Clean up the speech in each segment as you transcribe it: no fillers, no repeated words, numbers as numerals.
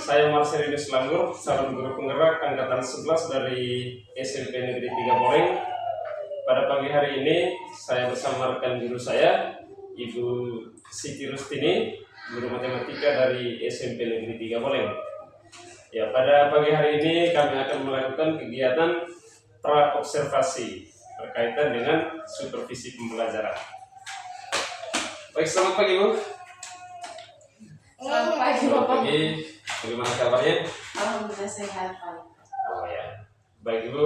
Saya Marcelinus Langur, calon guru penggerak angkatan 11 dari SMP Negeri 3 Boleng. Pada pagi hari ini saya bersama rekan guru saya, Ibu Siti Rustini, guru matematika dari SMP Negeri 3 Boleng. Ya, pada pagi hari ini kami akan melakukan kegiatan pra-observasi berkaitan dengan supervisi pembelajaran. Baik, selamat pagi Bu. Selamat pagi Bapak. Pagi, bagaimana kabarnya? Alhamdulillah sehat Pak. Oh ya, baik Ibu.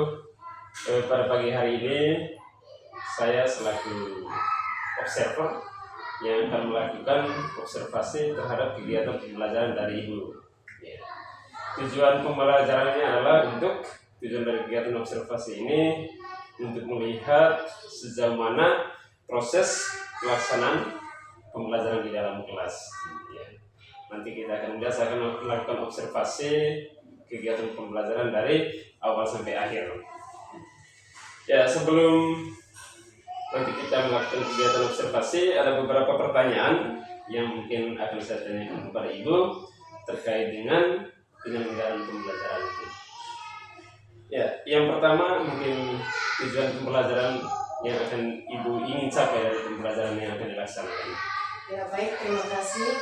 Pada pagi hari ini saya selaku observer yang akan melakukan observasi terhadap kegiatan pembelajaran dari Ibu. Ya. Tujuan pembelajarannya adalah tujuan dari kegiatan observasi ini untuk melihat sejauh mana proses pelaksanaan pembelajaran di dalam kelas. Ya. Nanti kita akan melakukan observasi kegiatan pembelajaran dari awal sampai akhir. Ya, sebelum nanti kita melakukan kegiatan observasi, ada beberapa pertanyaan yang mungkin akan saya tanyakan kepada Ibu terkait dengan penyelenggaraan pembelajaran itu. Ya, yang pertama mungkin tujuan pembelajaran yang akan Ibu ingin capai dari pembelajaran yang akan dilaksanakan. Ya baik, terima kasih.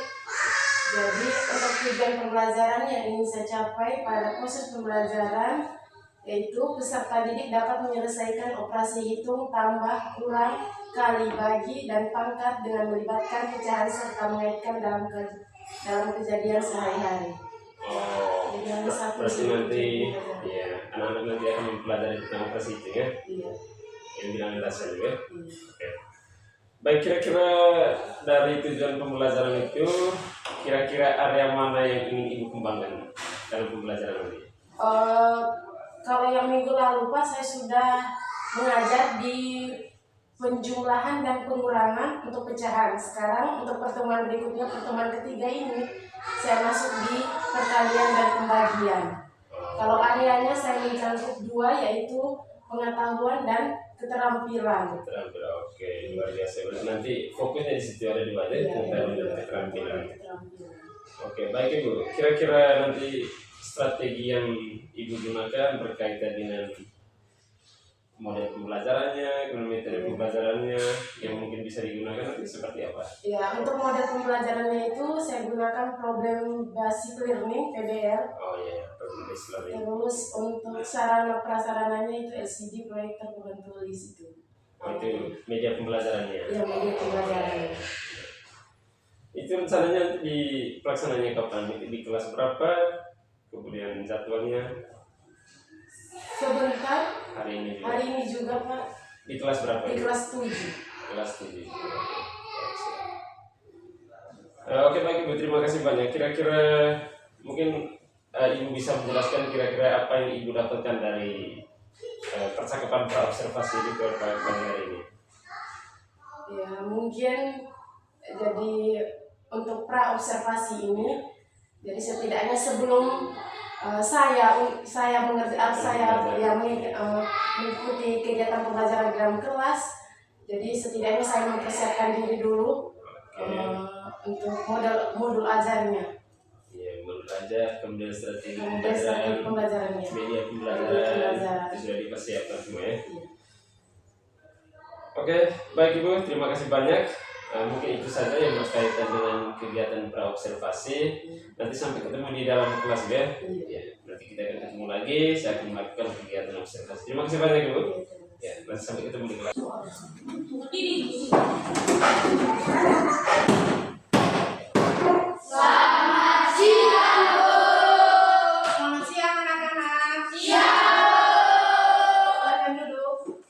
Jadi untuk tujuan pembelajaran yang ingin saya capai pada proses pembelajaran, yaitu peserta didik dapat menyelesaikan operasi hitung, tambah, kurang, kali, bagi, dan pangkat dengan melibatkan pecahan serta mengaitkan dalam kejadian sehari-hari. Oh, berarti nanti ya, anak-anak nanti akan mempelajari tentang operasi itu ya? Iya. Yang bilang dasar juga. Iya. Oke. Baik, kira-kira dari tujuan pembelajaran itu, kira-kira area mana yang ingin Ibu kembangkan dalam pembelajaran ini? Kalau yang minggu lalu Pak, saya sudah mengajar di penjumlahan dan pengurangan untuk pecahan. Sekarang untuk pertemuan berikutnya, pertemuan ketiga ini, saya masuk di perkalian dan pembagian. Kalau areanya saya mencakup dua, yaitu pengetahuan dan keterampilan. Keterampilan, oke, luar biasa. Nanti fokusnya di situ ada dua deh, pengetahuan dan keterampilan. Oke, baik Ibu. Kira-kira nanti strategi yang Ibu gunakan berkaitan dengan model pembelajarannya, metode pembelajarannya yang mungkin bisa digunakan nanti seperti apa? Ya, untuk model pembelajarannya itu saya gunakan problem basic learning (PBL). Oh iya, problem based learning. Terus untuk sarana prasarananya itu LCD, proyektor, papan tulis itu. Oh, itu media pembelajarannya. Ya, media pembelajarannya. Itu rencananya di pelaksananya kapan? Di kelas berapa? Kemudian jadwalnya? Sebentar. Hari ini juga Pak. Di kelas berapa? Di kelas 7. Kelas 7. Oke, baik Ibu, terima kasih banyak. Kira-kira mungkin Ibu bisa menjelaskan kira-kira apa yang Ibu dapatkan dari percakapan pra-observasi di pagi hari ini? Ya, mungkin jadi untuk pra-observasi ini, jadi setidaknya sebelum saya mengikuti kegiatan pembelajaran di dalam kelas, jadi setidaknya saya mempersiapkan diri dulu untuk modul ajarnya. Ya, modul ajar, kemudian strategi pembelajarannya, media pembelajaran itu sudah dipersiapkan semua ya. Iya. Oke, baik Ibu, terima kasih banyak. Mungkin itu saja yang berkaitan dengan kegiatan pra-observasi. Nanti sampai ketemu di dalam kelas ya. Ya, nanti kita akan ketemu lagi. Saya akan melakukan kegiatan observasi. Terima kasih banyak Ibu. Ya, nanti sampai ketemu di kelas. Selamat siang Bu. Selamat siang anak-anak. Siang. Silakan duduk.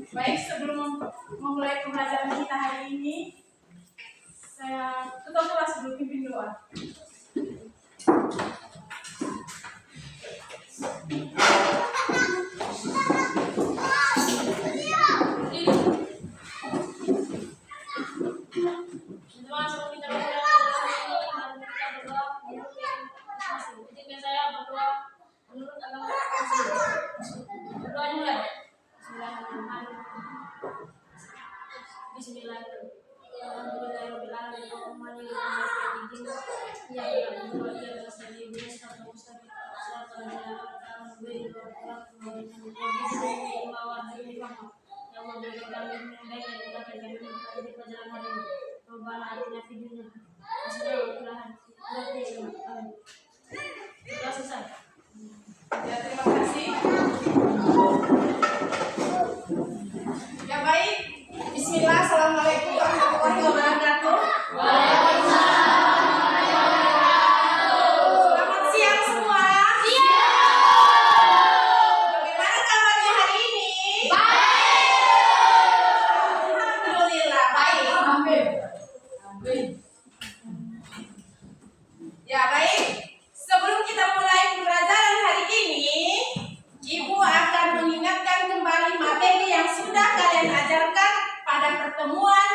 Baik, sebelum memulai pembelajaran kita hari ini, saya ketua kelas dulu pimpin doa. Bismillahirrahmanirrahim. Selesai. Ya, terima kasih. Ya baik. Bismillah. Assalamualaikum warahmatullahi wabarakatuh. Selamat siang semua. Bagaimana kabarnya hari ini? Alhamdulillah baik. Ya baik. Sebelum kita mulai pembelajaran hari ini, Ibu akan mengingatkan kembali materi yang sudah kalian ajarkan pada pertemuan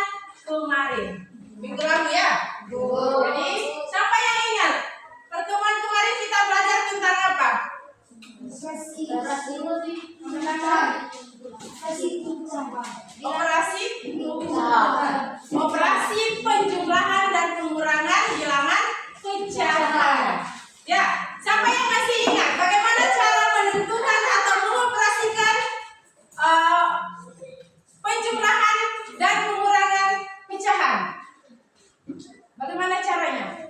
kemarin. Minggu lalu ya? Jadi, siapa yang ingat? Pertemuan kemarin kita belajar tentang apa? Operasi penjumlahan dan pengurangan bilangan pecahan. Ya, siapa yang masih ingat bagaimana cara menentukan atau mengoperasikan penjumlahan dan pengurangan pecahan? Bagaimana caranya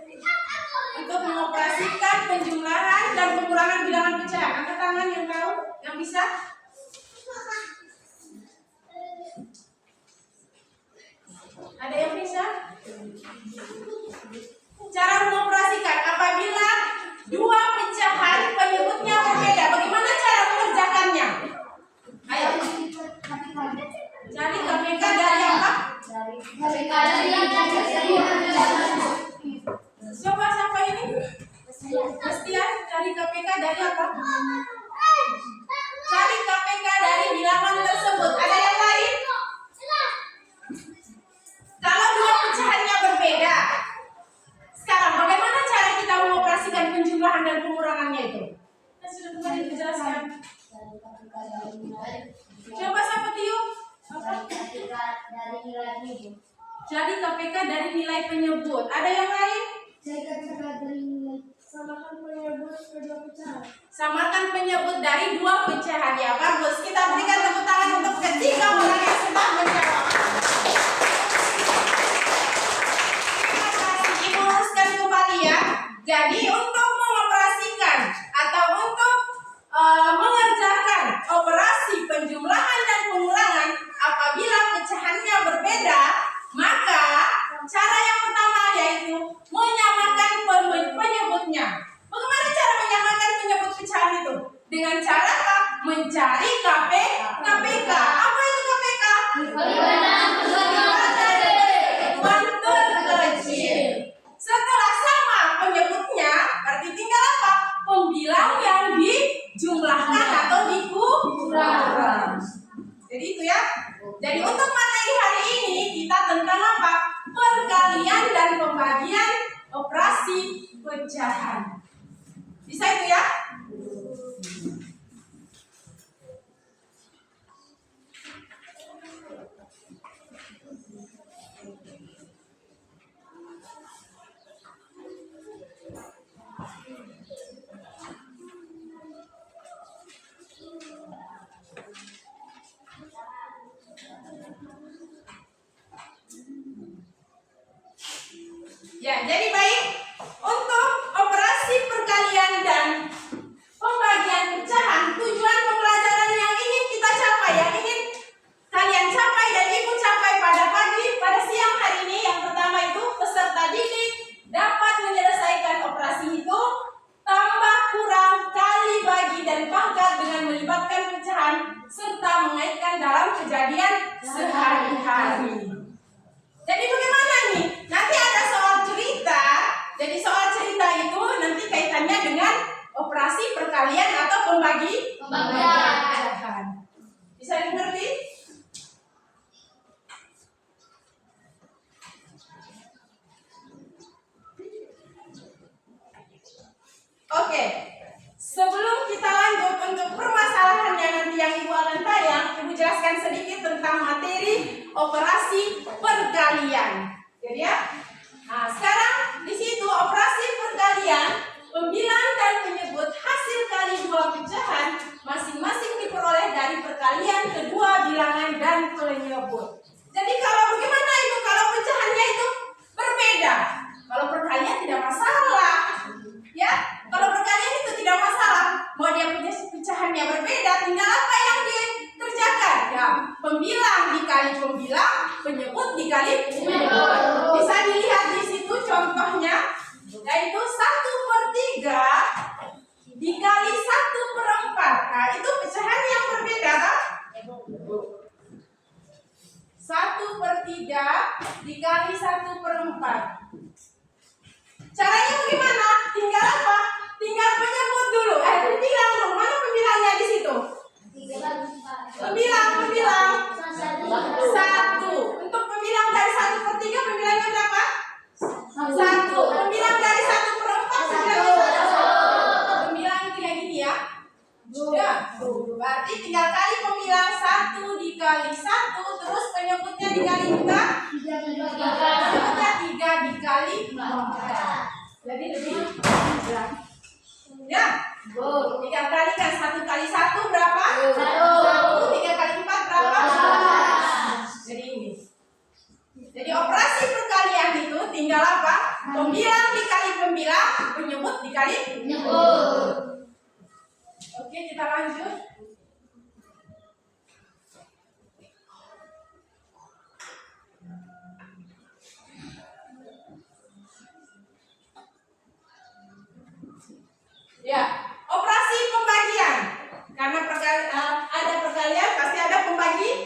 untuk mengoperasikan penjumlahan dan pengurangan bilangan pecahan? Angkat tangan yang tahu, yang bisa. Ada yang bisa? Cara mengoperasikan apabila dua pecahan penyebutnya berbeda, bagaimana cara mengerjakannya? Ayo. Cari KPK dari apa? Coba siapa ini? Bastian, cari KPK dari apa? Cari KPK dari bilangan tersebut. Ada yang lain? Kalau dua pecahannya berbeda, sekarang bagaimana cara kita mengoperasikan penjumlahan dan pengurangannya itu? Kita sudah kemarin dijelaskan. Coba siapa Tio? Cari KPK dari nilai penyebut. Ada yang lain? Samakan penyebut dari dua pecahan. Ya bagus. Kita berikan tepuk tangan untuk ketiga orang yang sudah menjawab. Terima kasih. Ibu uruskan kembali ya. Jadi untuk mengoperasikan atau untuk mengerjakan operasi penjumlahan dan pengurangan apabila pecahannya berbeda, maka cara yang pertama yaitu menyamakan penyebutnya. Bagaimana cara menyamakan penyebut pecahan itu? Dengan cara apa? Mencari KPK. Apa itu KPK? Ketentuan terkecil. Setelah sama penyebutnya, berarti tinggal apa? Pembilang yang dijumlahkan atau dikurang. Jadi itu ya. Jadi untuk materi hari ini kita tentang apa? Perkalian dan pembagian operasi pecahan. Bisa itu ya? Ya, jadi baik. Untuk operasi perkalian dan pembagian pecahan, tujuan pembelajaran yang ingin kita capai, yang ingin kalian capai dan ibu capai pada siang hari ini, yang pertama itu peserta didik dapat menyelesaikan operasi hitung, tambah, kurang, kali, bagi, dan pangkat dengan melibatkan pecahan serta mengaitkan dalam kejadian sehari-hari. Jadi bagaimana nih? Nanti ada soal cerita. Jadi soal cerita itu nanti kaitannya dengan operasi perkalian atau pembagian pecahan. Bisa dimengerti? Oke. Sebelum kita lanjut untuk permasalahannya nanti yang ibu akan tayang, ibu jelaskan sedikit tentang materi operasi perkalian. dikali penyebut. Bisa dilihat di situ contohnya, yaitu 1/3 dikali 1/4. Nah, itu pecahan yang berbeda, kan? 1/3 dikali 1/4. Caranya bagaimana? Tinggal apa? Tinggal penyebut dulu. Pembilang dulu. Mana pembilangnya di situ? Pembilang. 1. Untuk pembilang dari 1/3, pembilangnya berapa? 1. Pembilang dari 1/4, pembilangnya berapa? Pembilang itu kayak gini ya. Sudah. Berarti tinggal kali pembilang 1 dikali 1, terus penyebutnya dikali juga. Penyebutnya 3 dikali 4. Jadi lebih mudah. Ya. Tinggal kalikan 1 kali 1 berapa? 1. 3 kali 4 berapa? Jadi ini. Jadi operasi perkalian itu tinggal apa? Pembilang dikali pembilang, penyebut dikali penyebut. Oke, kita lanjut. Ya, operasi pembagian. Karena ada perkalian, pasti ada pembagian.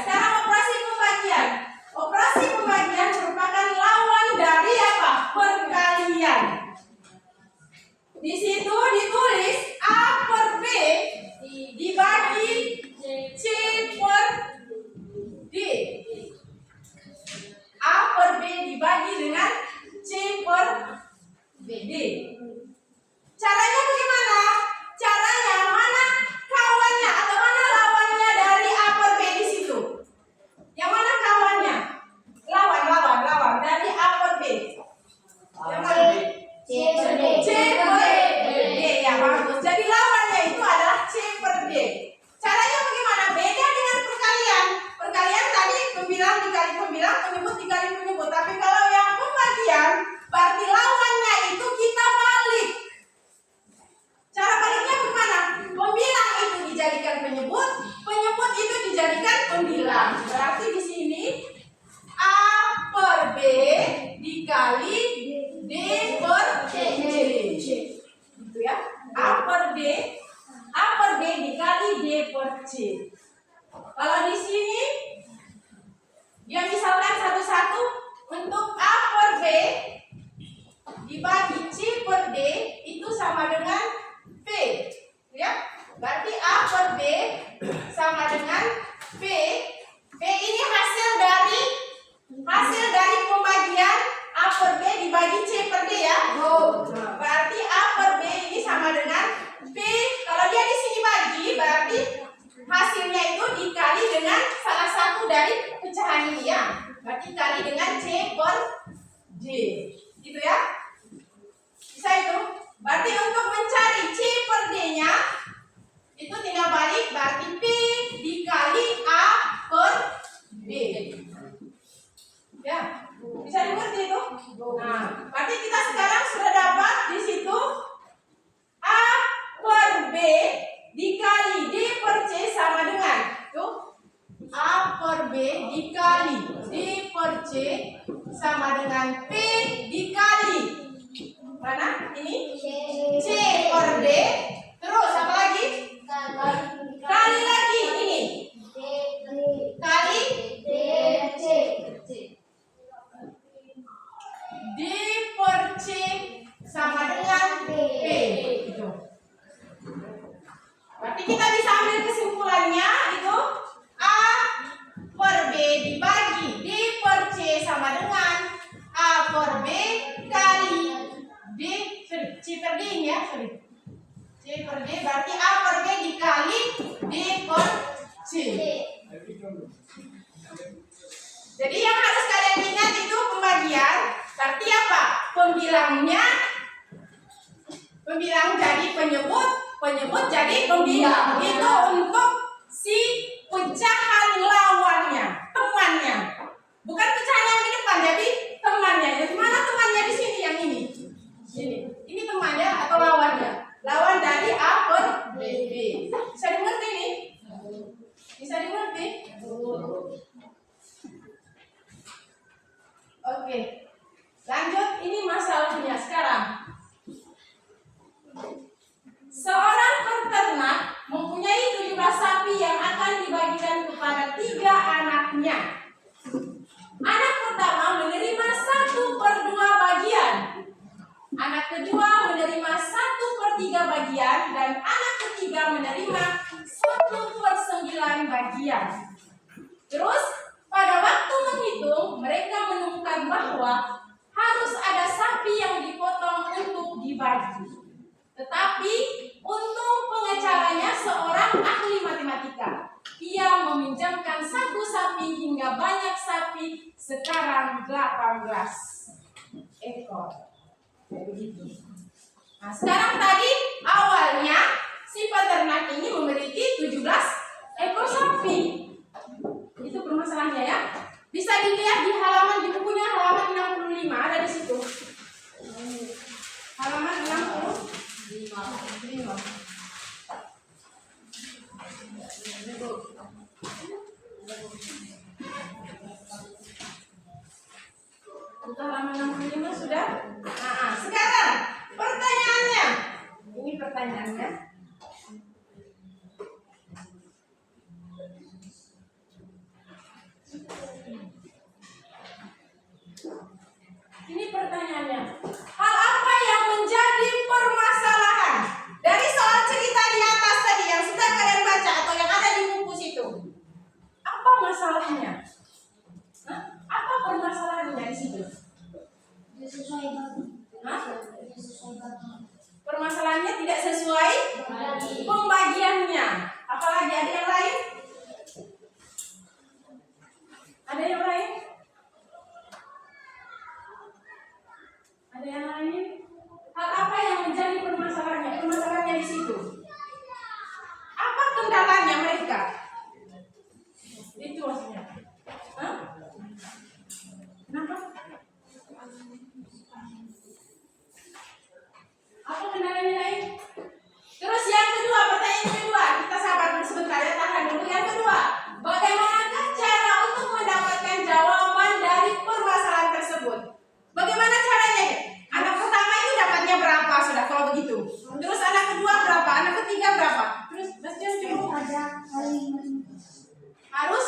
Sekarang operasi pembagian. Operasi pembagian merupakan lawan dari apa? Perkalian. Di situ ditulis A/B dibagi C/D. A/B dibagi dengan C/D. Caranya bagaimana? Caranya mana kawannya atau mana lawannya dari A/B di situ? Yang mana kawannya? Lawan dari A/B. Yang mana? C/D. Ya, bagus. Jadi lawannya itu adalah C/D. Caranya bagaimana? Beda dengan perkalian. Perkalian tadi pembilang dikali pembilang, penyebut dikali penyebut. Tapi kalau yang pembagian, berarti lawannya itu kita balik. Cara baliknya bagaimana? Pembilang itu dijadikan penyebut, penyebut itu dijadikan pembilang. Berarti di sini A/B dikali D/C. Gitu ya. A/B dikali D/C. Kalau di sini dia misalkan satu-satu, untuk A/B dibagi C/D itu sama dengan P, ya. Berarti A/B sama dengan P. P ini hasil dari pembagian A/B dibagi C/D ya. Berarti A/B ini sama dengan P. Kalau dia di sini bagi, berarti hasilnya itu dikali dengan salah satu dari pecahan ini ya. Berarti kali dengan C/D. Gitu ya. Bisa itu. Berarti untuk mencari C/D-nya itu tinggal balik, berarti P dikali A/B. Ya, bisa dimengerti itu? Nah, berarti kita sekarang sudah dapat di situ A/B dikali D/C sama dengan tuh A/B dikali D/C sama dengan P dikali mana? Ini C/D. Terus apa lagi? Kali lagi ini. Kali D/C sama dengan P. Gitu. Berarti kita bisa ambil kesimpulannya itu A/B dibagi D/C sama dengan A/B kali C/D ini ya, C/D berarti A/B dikali D/C. Jadi yang harus kalian ingat itu pembagian, berarti apa? Pembilang jadi penyebut jadi pembilang. Itu untuk si pecahan lawannya, temannya. Bukan pecahan yang di depan, jadi temannya. Jadi mana temannya di sini yang ini? Ini temannya atau lawannya? Lawan dari A/B. Bisa dimengerti ini? Bisa dimengerti? Oke. Lanjut, ini masalahnya sekarang. Seorang peternak mempunyai 17 sapi yang akan dibagikan kepada 3 anaknya. Anak pertama menerima 1/2 bagian. Anak kedua menerima 1/3 bagian dan anak ketiga menerima 1/9 bagian. Terus pada waktu menghitung mereka menemukan bahwa harus ada sapi yang dipotong untuk dibagi. Tetapi untuk pengacaranya seorang ahli matematika. Ia meminjamkan 1 sapi hingga banyak sapi, sekarang 18 ekor. Begitu. Nah, sekarang tadi awalnya si peternak ini memiliki 17 ekor sapi. Itu permasalahannya ya. Bisa dilihat di halaman, di bukunya halaman 65, ada di situ. Halaman 65. Untuk halaman 65 sudah? Nah, sekarang pertanyaannya. Ini pertanyaannya. Ini pertanyaannya. Hal apa yang menjadi permasalahan dari soal cerita di atas tadi yang sudah kalian baca atau yang ada di buku situ? Apa masalahnya? Hah? Apa permasalahannya di situ? Hah? Permasalahannya tidak sesuai pembagiannya. Apalagi ada yang lain? Ada yang lain? Ada yang lain? Hal apa yang menjadi permasalahannya? Permasalahannya di situ. Apa kendalanya mereka? Itu maksudnya. Hah? Kenapa? Apa kendalanya lain? Terus yang kedua, pertanyaan kedua. Kita sabar sebentar ya, tahan dulu. Yang kedua, bagaimanakah cara untuk mendapatkan jawaban dari permasalahan tersebut? Bagaimana caranya? Anak pertama itu dapatnya berapa sudah kalau begitu? Terus anak kedua berapa? Anak ketiga berapa? Terus Bastian coba harus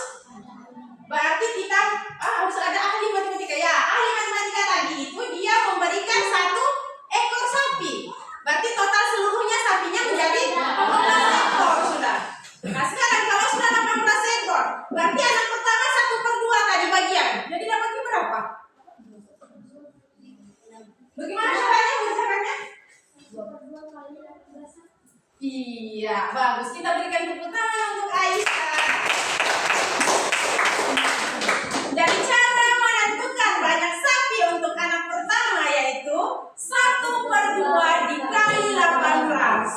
berarti kita harus ada ahli matematika ya. Ahli matematika tadi itu dia memberikan 1 ekor sapi. Berarti total seluruhnya sapinya menjadi 18 ekor sudah. Nah sekarang kalau sudah 18 ekor, berarti anak pertama 1/2 tadi bagian. Jadi dapatnya berapa? Bagaimana caranya mengerjakannya? Iya, bagus. Kita berikan tepuk tangan untuk Aisyah. Jadi cara menentukan banyak sapi untuk anak pertama yaitu 1/2 dikali 18.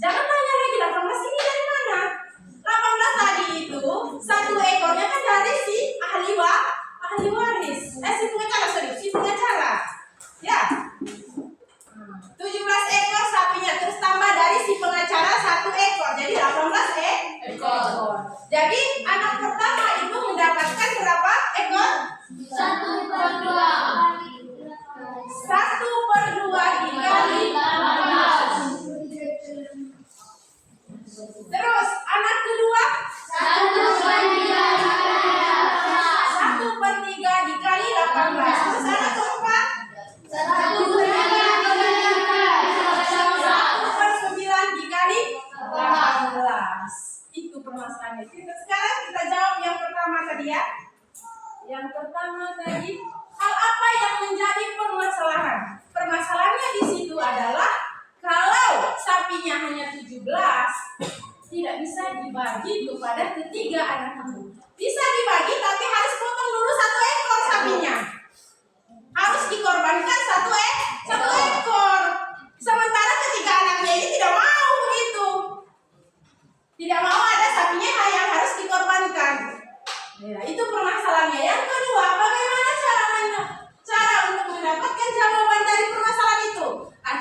Jangan tanya lagi 18 ini dari mana? 18 tadi itu 1 ekornya kan dari si ahli waris. Si pengacara. Ya. 17 ekor sapinya terus tambah dari si pengacara 1 ekor. Jadi 18 ekor. Jadi anak pertama itu mendapatkan berapa ekor? 1/2 dikali 18. Terus anak kedua 1/3 dikali 18. Terus anak keempat 1/9 dikali 18. Itu permasalahannya. Sekarang kita jawab yang pertama tadi ya. Yang pertama tadi, hal apa yang menjadi permasalahan? Permasalahannya di situ adalah kalau sapinya hanya 17, tidak bisa dibagi kepada ketiga anak itu. Bisa dibagi tapi harus potong dulu 1 ekor sapinya. Harus dikorbankan 1 ekor. Sementara ketiga anaknya ini tidak mau begitu. Tidak mau ada sapinya yang harus dikorbankan. Ya, itu permasalahannya. Yang kedua, bagaimana cara untuk mendapatkan jawaban dari permasalahan itu?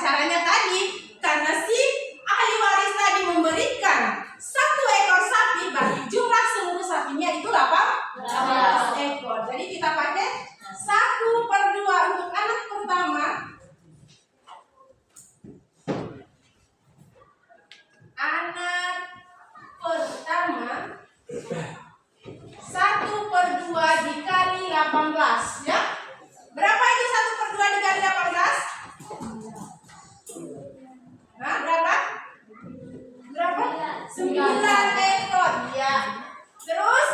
Caranya tadi, karena si ahli waris tadi memberikan 1 ekor sapi, bagi jumlah seluruh sapinya itu 18 ekor. Jadi kita pakai 1 18 ya. Berapa itu 1/2 dikali 18? Nah, berapa? Berapa? 9 ekor ya. Terus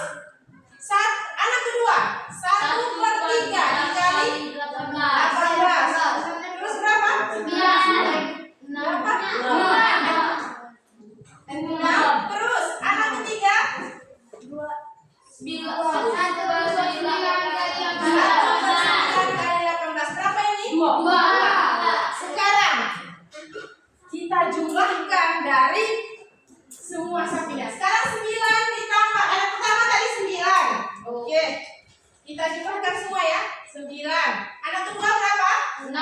anak kedua 1/3 dikali 18. Terus berapa? 6. Terus anak ketiga 1/9 kali 18. Berapa ini? 2. Sekarang kita jumlahkan dari semua sapinya. Sekarang 9 ditambah anak pertama tadi 9. Oke. Kita jumlahkan semua ya. 9. Anak kedua berapa? 6.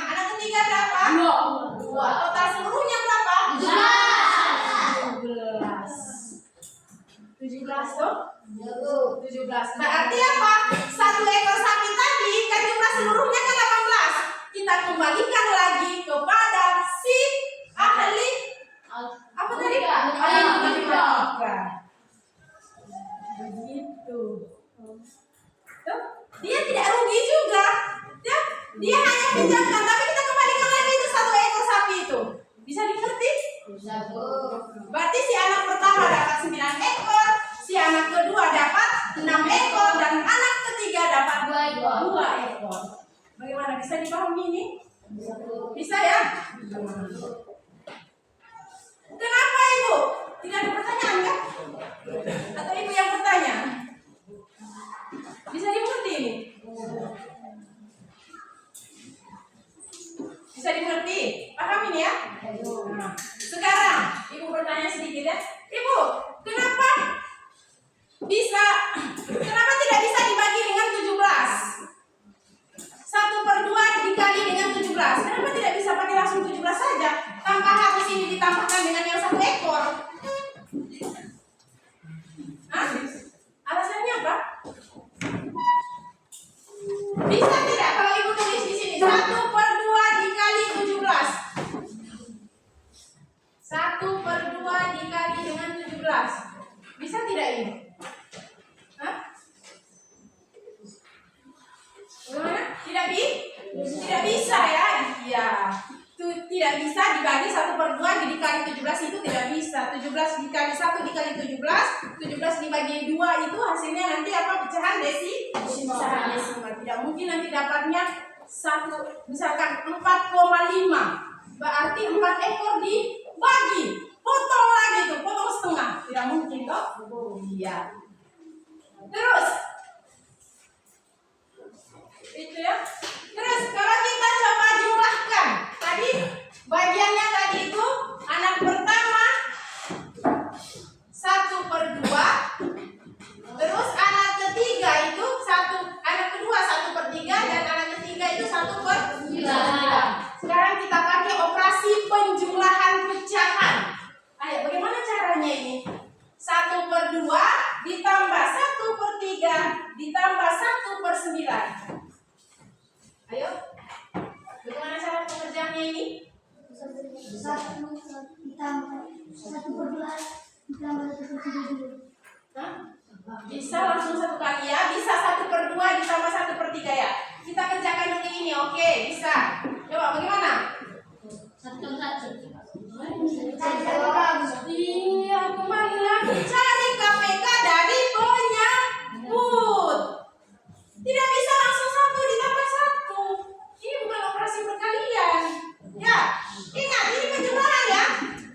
Anak ketiga berapa? 2. Total seluruhnya berapa? 17 tuh? 17. Berarti apa? 1 ekor sapi tadi kan jumlah seluruhnya kan 18. Kita kembalikan lagi kepada si ahli apa tadi? Ahli matematika. Begitu. Tuh, dia tidak rugi juga. Ya, dia hanya pinjamkan tapi kita kembalikan lagi itu 1 ekor sapi itu. Bisa dimengerti? Berarti si anak pertama dapat 9 ekor, si anak kedua dapat 6 ekor, dan anak ketiga dapat 2 ekor. Bagaimana, bisa dipahami ini? Bisa ya? Kenapa Ibu? Tidak ada pertanyaan kan? Atau Ibu yang bertanya? Bisa dimengerti ini? Bisa dimengerti? Paham ini ya? Nah, sekarang Ibu bertanya sedikit ya. Ibu, kenapa tidak bisa dibagi dengan 17? 1/2 dikali dengan 17. Kenapa tidak bisa pakai langsung 17 saja? Tanpa harus ini ditambahkan dengan yang 1 ekor. Hah? Alasannya apa? Bisa tidak kalau Ibu tulis di sini 1/2 dikali 17? 1/2 dikali dengan 17. Bisa tidak ini? Hah? Bagaimana? Tidak bisa ya? Iya. Itu tidak bisa dibagi 1/2 dikali 17 itu tidak bisa. 17 dikali 1 dikali 17 dibagi 2 itu hasilnya nanti apa? Pecahan pecahan desimal. Tidak mungkin nanti dapatnya misalkan 4,5. Berarti 4 ekor dibagi. Potong lagi tuh, potong setengah. Tidak mungkin toh? Iya. Terus itu ya. Terus kalau kita coba jumlahkan tadi bagiannya tadi itu anak pertama 1/2, terus anak ketiga itu anak kedua 1/3, dan anak ketiga itu 1/9. Sekarang kita pakai operasi penjumlahan pecahan. Ayo, bagaimana caranya ini? 1/2 ditambah 1/3 ditambah 1/9. Ayo, bagaimana cara pengerjaannya ini? 1 ditambah 1/2 ditambah 1/3. Hah? Bisa langsung satu kali ya? Bisa 1/2 ditambah 1/3 ya? Kita kerjakan dulu ini, oke? Bisa. Coba bagaimana? 1/1. Iya, kembali lagi cari KPK dari penyebut. Tidak bisa langsung 1 ditambah 1. Ini bukan operasi perkalian. Ya, ingat ini penjumlahan ya.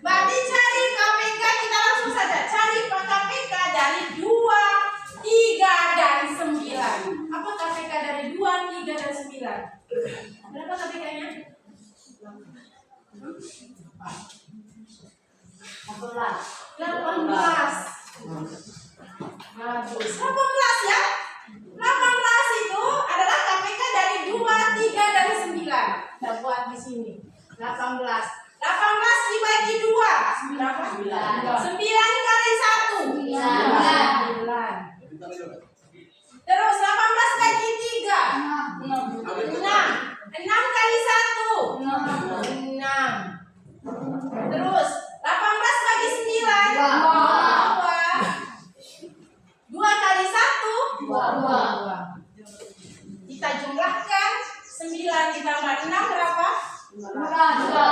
Berarti cari KPK, kita langsung saja cari KPK dari 2, 3, dan 9. Apa KPK dari 2, 3, dan 9? Berapa KPK-nya? 18. Bagus. 18 ya. 18 itu adalah KPK dari 2, 3, dan 9. Kita buat di sini. 18. 18 dibagi 2. Berapa? 9 kali 1. 9. Terus 18 bagi 3. 6. 6 kali 1. 6. Terus 18 bagi 9. 2. 2 kali 1. 2. Kita jumlahkan 9 ditambah 6 berapa? Tambah 2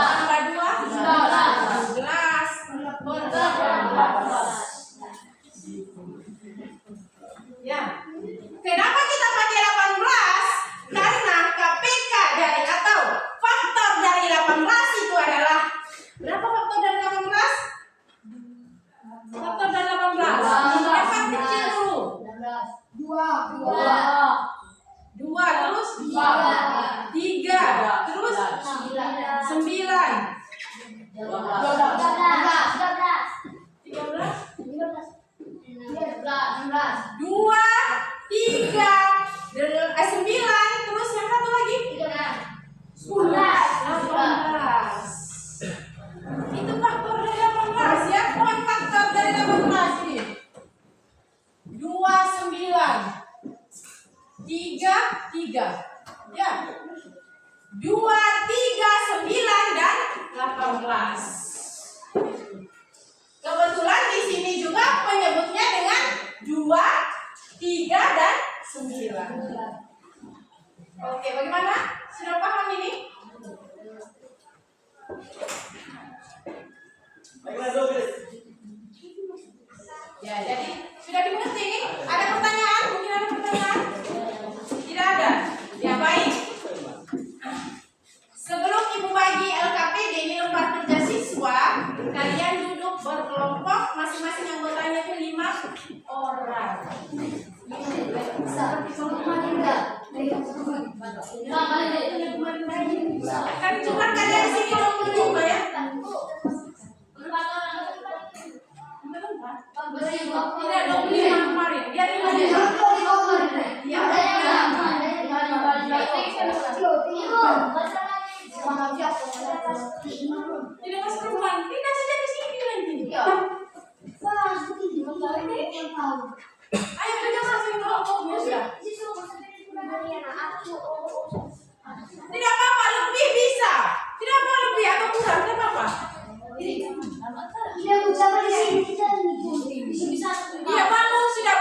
11. Ya. Kenapa kita pakai 18? Karena KPK dari atau faktor dari 18 itu adalah berapa faktor dari 18? Faktor dari 18. Yang paling kecil dulu. 2 terus 3 terus 9 2 3 9 terus yang satu lagi 18. Itu faktor dari 18 ya. Poin faktor dari 18 ini 2 9 3 3 ya. 2 3 9 dan 18. Kebetulan di sini juga penyebutnya dengan 2 3 dan 9. Oke, bagaimana? Sudah paham ini? Ya, jadi sudah dimengerti ini? Ada pertanyaan? Mungkin ada pertanyaan? Tidak ada? Ya, baik. Sebelum Ibu bagi LKPD ini lembar kerja siswa, kalian duduk berkelompok, masing-masing anggotanya itu 5 orang. Kan cuma kalian di sini 25 ya? Tidak 25 kemarin. Dia 5. Ya. Tidak masuk perempuan. Pindah saja ke sini nanti. Ayo kita masuk kelompoknya sudah. Tidak apa-apa, lebih bisa. Tidak apa lebih atau kurang, tidak apa-apa. Iya, bangun sudah.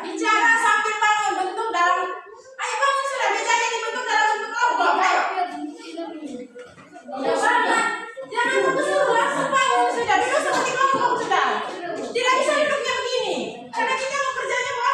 Bicara sambil bangun, bentuk dalam. Ayo bangun sudah, bicaranya dibentuk dalam bentuk kelompok. Ayo. Ya, bangun. Jangan putus dulu, langsung bangun sudah. Duduk seperti kelompok sudah. Tidak bisa duduknya begini, karena kita mau kerjanya apa?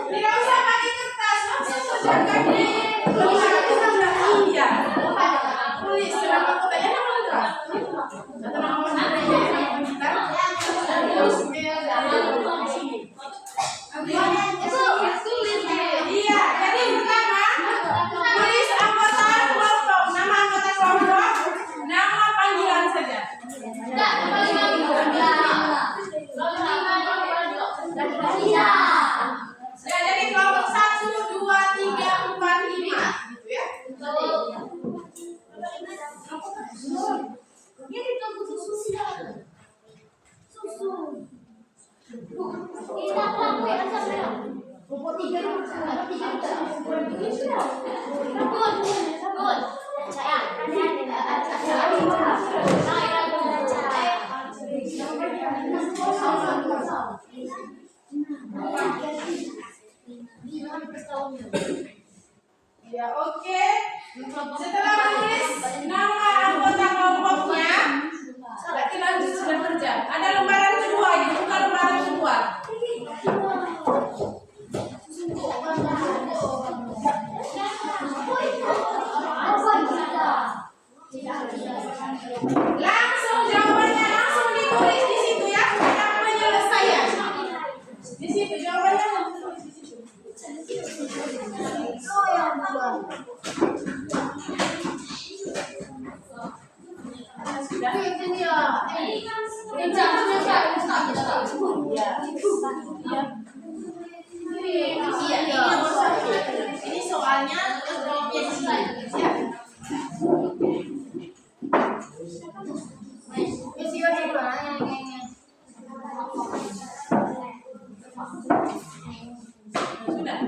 Tidak usah pakai kertas, langsung kerjakan di iya. Tulis berapa kotanya nama atau nama iya, jadi pertama tulis anggota kelompok, nama anggota kelompok, nama panggilan saja. Sudah jadi kelompok 1, 2, 3, 4, 5 gitu ya. Susu. Ya, oke. Setelah menulis nama anggota kelompoknya, berarti lanjut sudah kerja. Ada lembaran kedua, dibuka lembaran kedua. Langsung jawabannya langsung ditulis di situ ya, bukan penyelesaian. Di situ jawabannya langsung ditulis di situ. Ini soalnya ya. Sudah.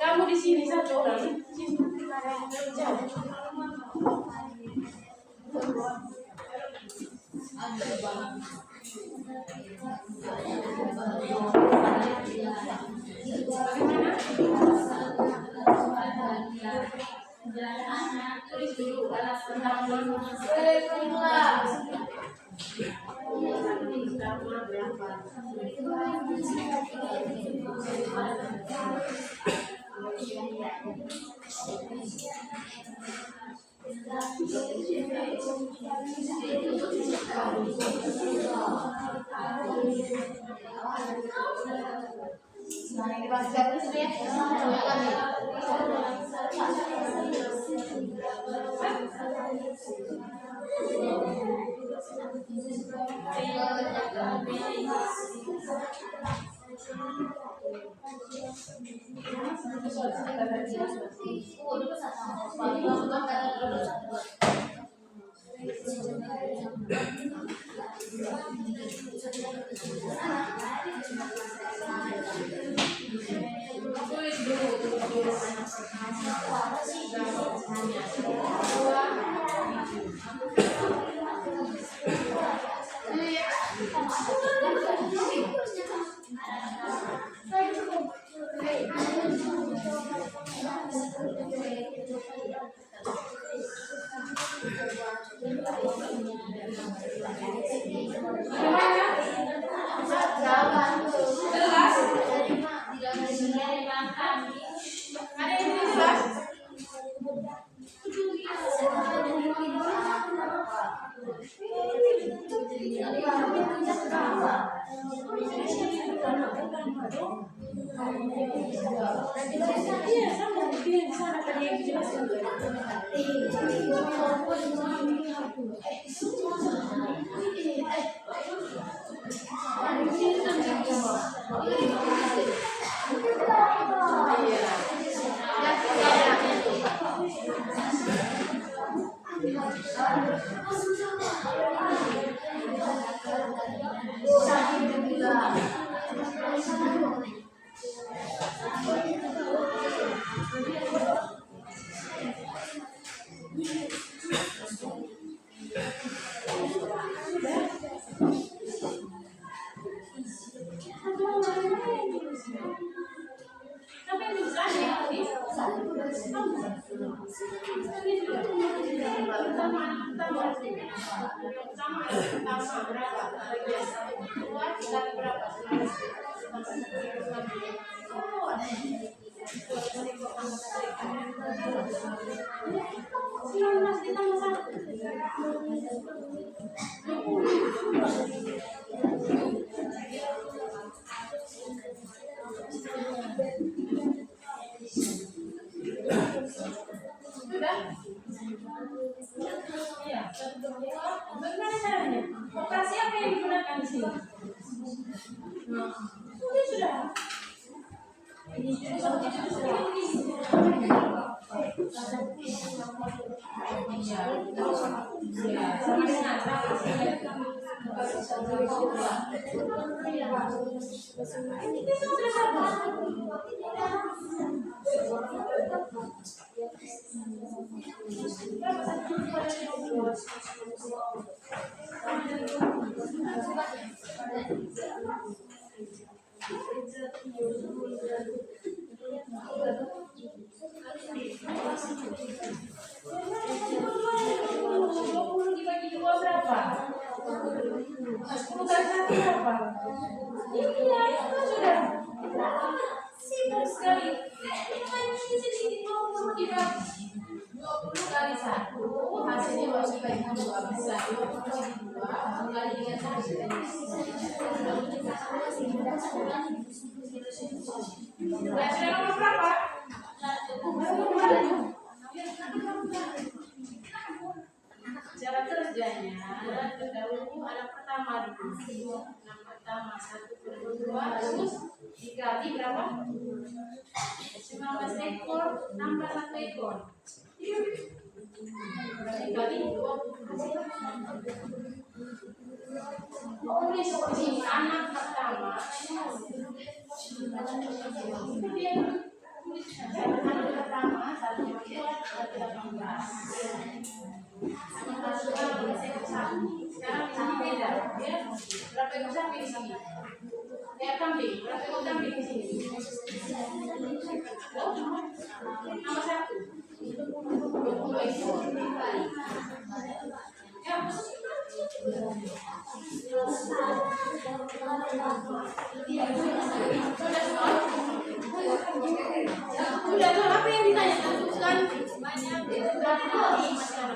Kamu di sini satu orang. pertama berapa? Kedua dikali berapa? Oh, ada. Ditambah 1. Sudah? Iya, 1/2. Bagaimana caranya? Operasi apa yang digunakan di sini? Sudah. Ini sama dengan dibagi 2 berapa? 10 kali 1 berapa? Iya, itu sudah. Simpel sekali. Ini dibagi 20 kali 1, hasilnya harus dibagi 2 bisa 20 kali 2 kali dengan 1. Sudah nomor berapa? Cara kerjanya dahulu anak pertama dulu. Anak pertama 1/2 terus dikali berapa? 19 ekor tambah 1 ekor. Dikali 20. Oh, ini seperti ini. Anak pertama. Anak pertama 1/4 sekarang ini beda, ya. Berapa ekor sapi di sini? Kambing, berapa ekor kambing di sini? Nomor 1. 20 ekor. Ya. Sudah tuh apa yang ditanya? Tentukan banyak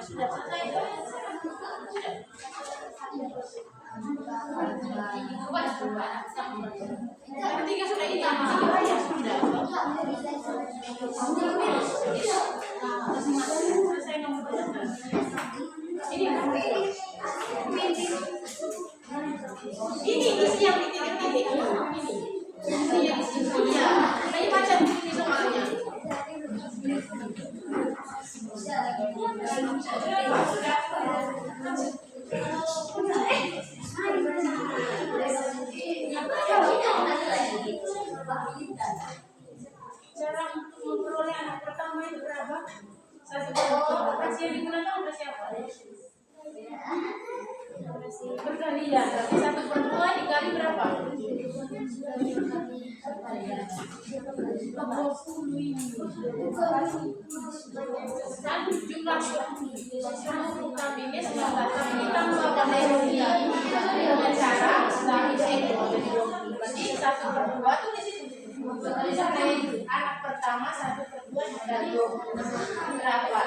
sudah selesai. Yang ketiga sudah ini ya sudah. Selesai nomor 12. Ini isi yang titik-titik ini. Isi yang isi ya. Saya baca ini soalnya. Cara memperoleh anak pertama itu berapa? 1/2. Operasi yang digunakan operasi apa? Perkalian. 1/2 dikali berapa? 1 jumlah kambingnya 19, tapi ditambah dengan cara dari ekor. Berarti 1/2 itu di situ. Anak pertama 1/2 dikali 20 berapa?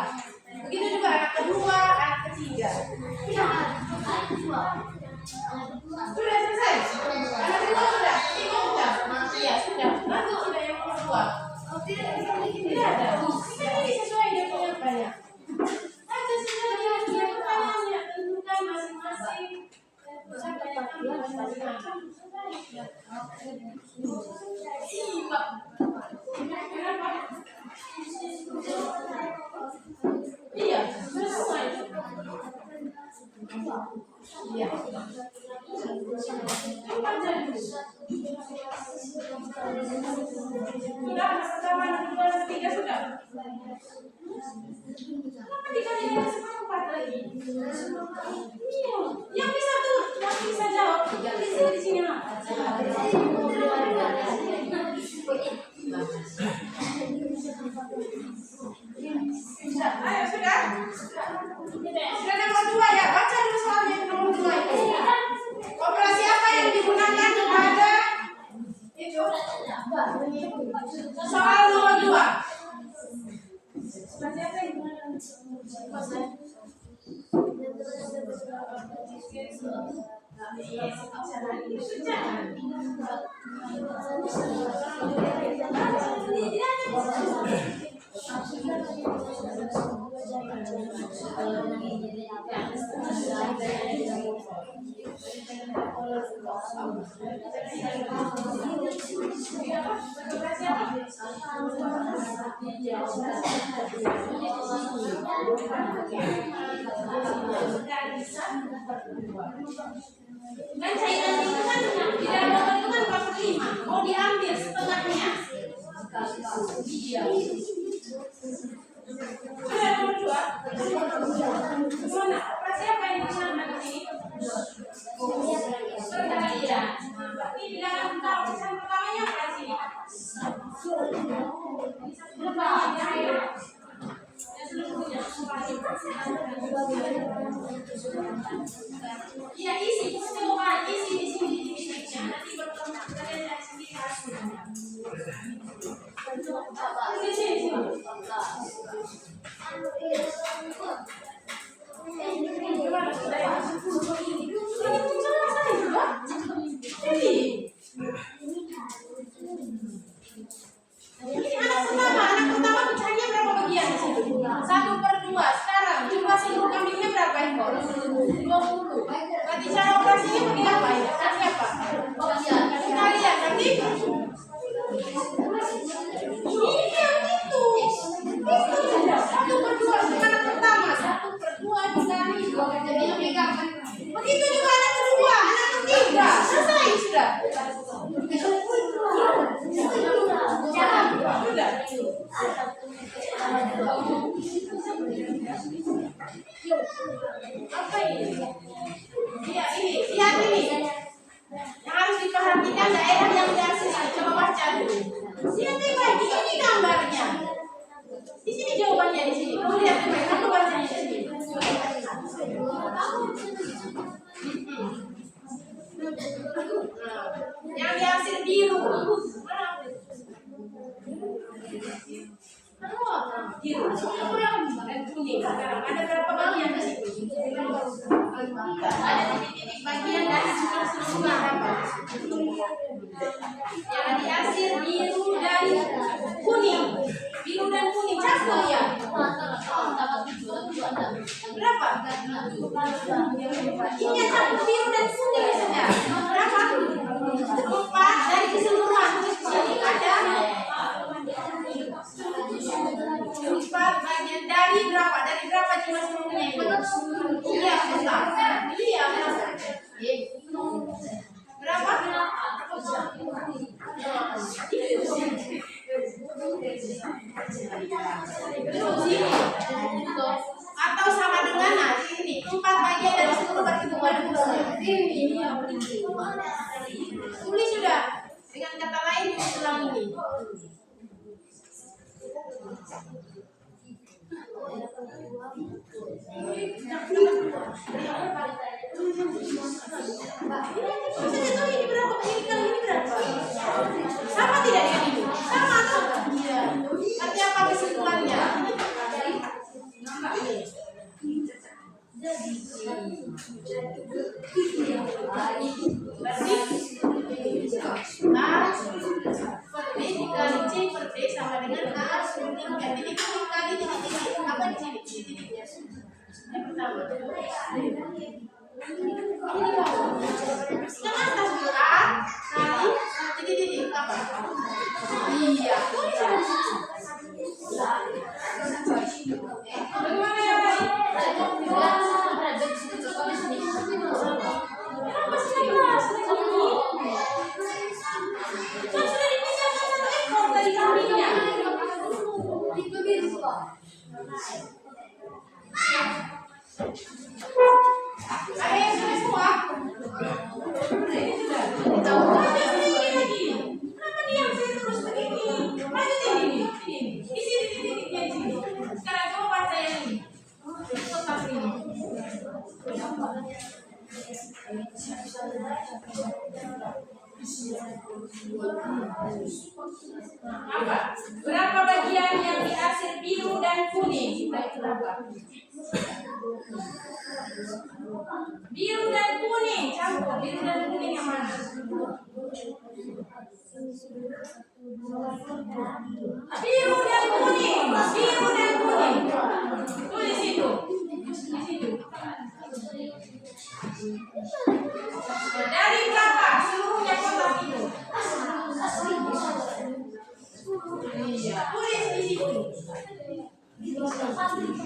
Begitu juga anak kedua, anak ketiga. Sudah selesai. Anak kedua sudah. Iya sudah. Nanti sudah yang kedua. Tidak ada. Ini sesuai dia punya banyak. Ada sudah dia pertanyaannya. Tentukan masing-masing. Iya, sesuai. Iya. Sudah, pertama, kedua, ketiga sudah. Kenapa dikali dengan 4 lagi? Iya, yang bisa tuh, yang bisa jawab. Di sini lah. Ayo sudah. Sudah nomor 2 ya. Spasi apa ini? Spasi. Dan cairan itu kan di dalam botol itu kan 45, mau diambil setengahnya. Iya. Ada nomor 2. Gimana? Operasi apa yang bersama di sini? Iya. Berarti di dalam pemeriksaan pertamanya apa di sini? Iya, isi coba isi di sini di titiknya nanti bertemu kalian dari sendiri hasilnya. Di sini. Gimana sudah ya? Ini anak pertama pecahnya berapa bagian di sini? 1/2. Sekarang jumlah seluruh kambingnya berapa ekor? 20. Berarti cara operasinya pakai apa ya? Kasih apa? Sekalian, berarti ini yang itu. Itu 1/2 anak pertama, 1/2 dikali 2. Begitu juga anak kedua, anak ketiga, selesai sudah. Sudah. Apa ini? Iya ini, lihat ini. Yang harus diperhatikan daerah yang diasisi. Coba baca dulu. Lihat baik, ini gambarnya. Di sini jawabannya di sini. Kamu lihat baik, kamu baca di sini. Yang diarsir biru. Biru. Kuning. Sekarang ada berapa bagian di sini? Ada titik-titik bagian dari seluruh berapa? Yang diarsir biru dan kuning. Biru dan kuning campur ya. Berapa? Ini campur biru dan kuning saja. Berapa? 4 dari keseluruhan. Jadi ada 4 bagian dari berapa? Dari berapa jumlah seluruhnya itu? Iya, besar. Iya, besar. Berapa? Atau sama dengan ini 4 bagian dari seluruh perhitungan. Tulis sudah. Dengan kata lain ulang ini. Ini berapa? Ini berapa? Sama tidak dengan ini? Sama atau? Iya. Artinya apa kesimpulannya? Berarti A per B dikali C per D sama dengan A titik kali titik apa di sini titiknya? Yang pertama. Yang atas A kali titik apa? Iya. Bagaimana yang lain? Kenapa sih kelas lagi? Kan sudah dipisahkan satu ekor dari kambingnya. Itu biru kok. Ada yang sudah semua? Ini sudah. Tahu ada sendiri lagi. Kenapa diam saya terus begini? Lanjutin ini. Di sini titiknya di sini. Sekarang coba baca yang ini. Kotak ini. Apa? Berapa bagian yang diarsir biru dan kuning? Berapa? Biru dan kuning, campur. Biru dan kuning yang mana? Biru dan kuning, biru dan kuning. Tulis itu. Di situ. Dari berapa seluruhnya kotak itu? Iya, tulis di situ.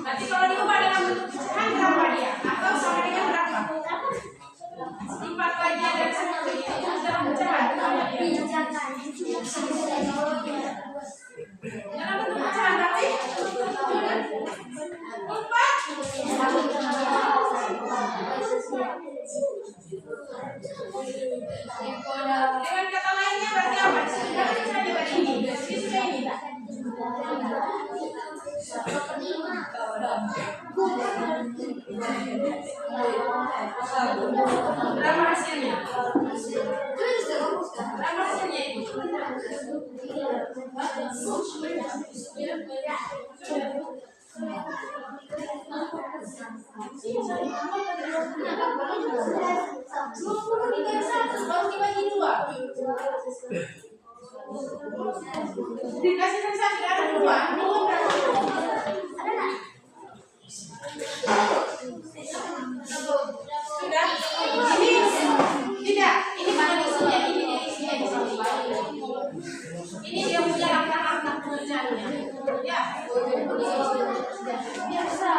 Nanti kalau diubah dalam bentuk pecahan berapa dia? Atau sama dengan berapa? 4 bagian dari 1 itu dalam pecahan berapa dia? Dalam bentuk pecahan berarti 4. Dengan kata lainnya berarti apa? Jangan misalnya berarti ini. Ini sudah ini. Berapa hasilnya? Berapa hasilnya itu? Baru dibagi 2. Dikasih sensasi ada 2. Sudah? Ini tidak. Ini bukan isinya. Ini dia isinya di sini. Ini dia punya langkah-langkah pengerjaannya. Ya. Biasa.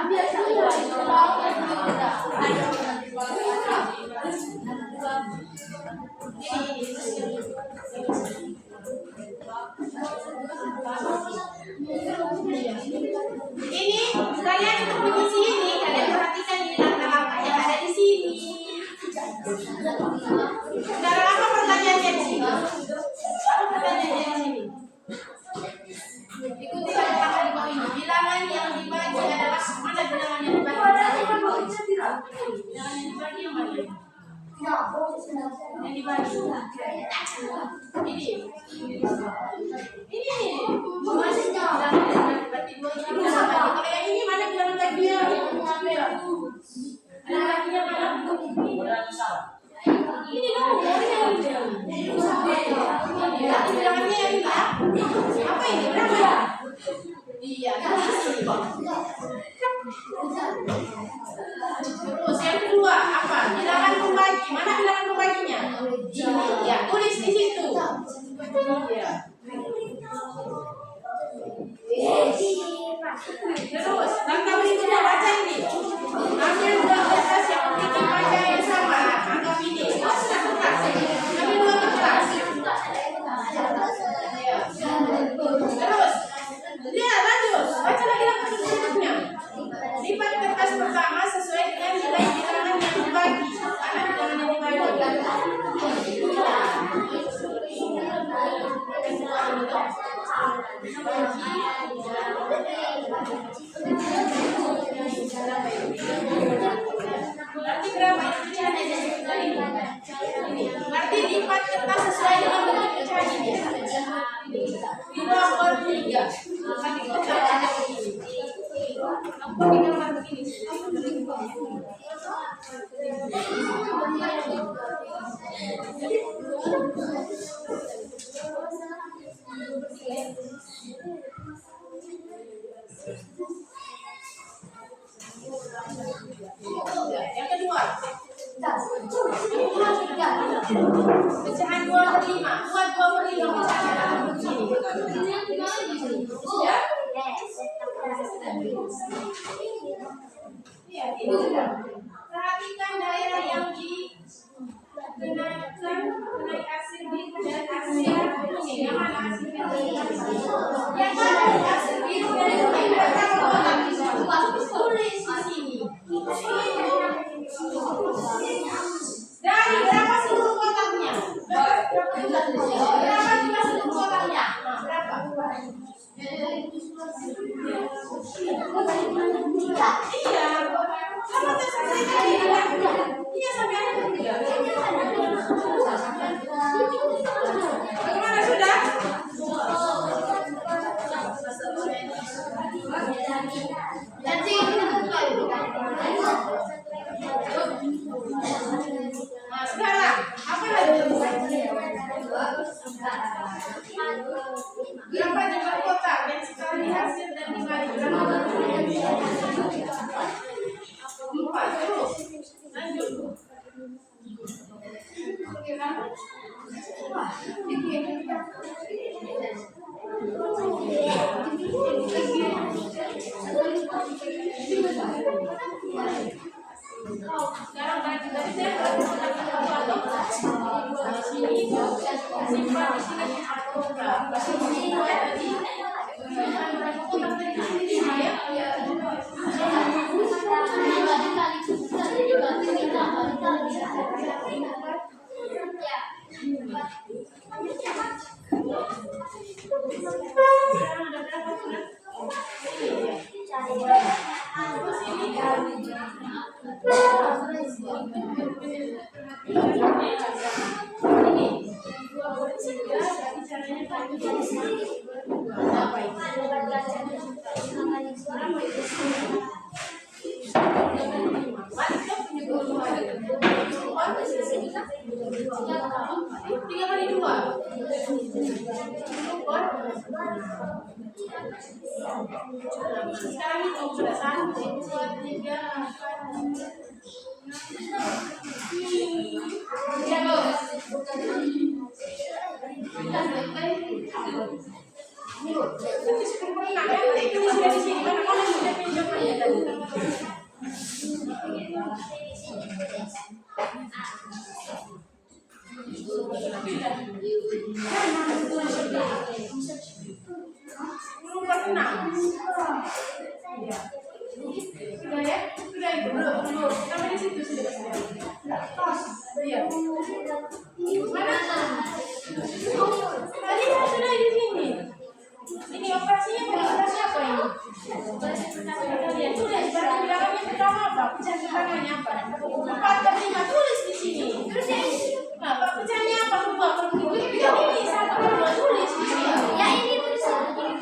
Ini kalian untuk mengisi ini, kalian perhatikan ini langkah-langkah yang ada di sini. Sekarang apa pertanyaannya di sini? Apa pertanyaannya di sini? Ikuti langkah di bawah ini. Bilangan yang dibagi adalah mana bilangan yang dibagi? Bilangan yang dibagi yang mana? Yang dibagi. Ini. Maksudnya berarti 2 ini sama. Kalau yang ini mana bilangan baginya? Ada baginya mana? Ini dong. Bilangannya yang ini ya. Apa ini? Berapa? Iya. Terus yang kedua apa? Bilangan pembagi. Mana bilangan pembaginya? Ini. Ya, tulis di situ. Iya. Terus, langkah berikutnya baca ini. Ambil 2 kertas yang memiliki baca yang sama. Anggap ini. Sudah kertas. Ambil 2 kertas. Terus, lihat lanjut. Baca lagi langkah berikutnya. Lipat kertas pertama sesuai dengan nilai bilangan yang dibagi. Mana bilangan yang dibagi? Berarti berapa ini? Berarti lipat kertas sesuai dengan bentuk pecahan ini. 2/3. Nanti kita ada begini. Aku tinggal begini. Yang kedua. Pecahan 2/5. Buat 2/5 pecahan begini. Ya. Ya, ini sudah. Perhatikan daerah yang dikenakan mengenai arsir biru dan arsir kuning. Yang mana arsir biru dan arsir kuning? Yang mana arsir biru dan kuning? Berapa kotak itu? Tulis di sini. Dari berapa seluruh kotaknya? Berapa juga seluruh kotaknya? Berapa? Iya. Sama selesai tadi. Iya sampai ada 3. Sekarang itu sudah 1, 2, 3, 6. Sudah ya? Sudah itu belum? Sampai di situ sudah. Iya. Mana? Tadi kan sudah di sini. Ini operasinya operasi apa ini? Ya sudah. Sekarang bilangnya pertama apa? Pecahan pertamanya apa? 4 per 5 tulis di sini. Terus ya? Nah, pecahannya apa? 2 per 5. Ini 1 per 2 tulis di sini. Ya ini tulis.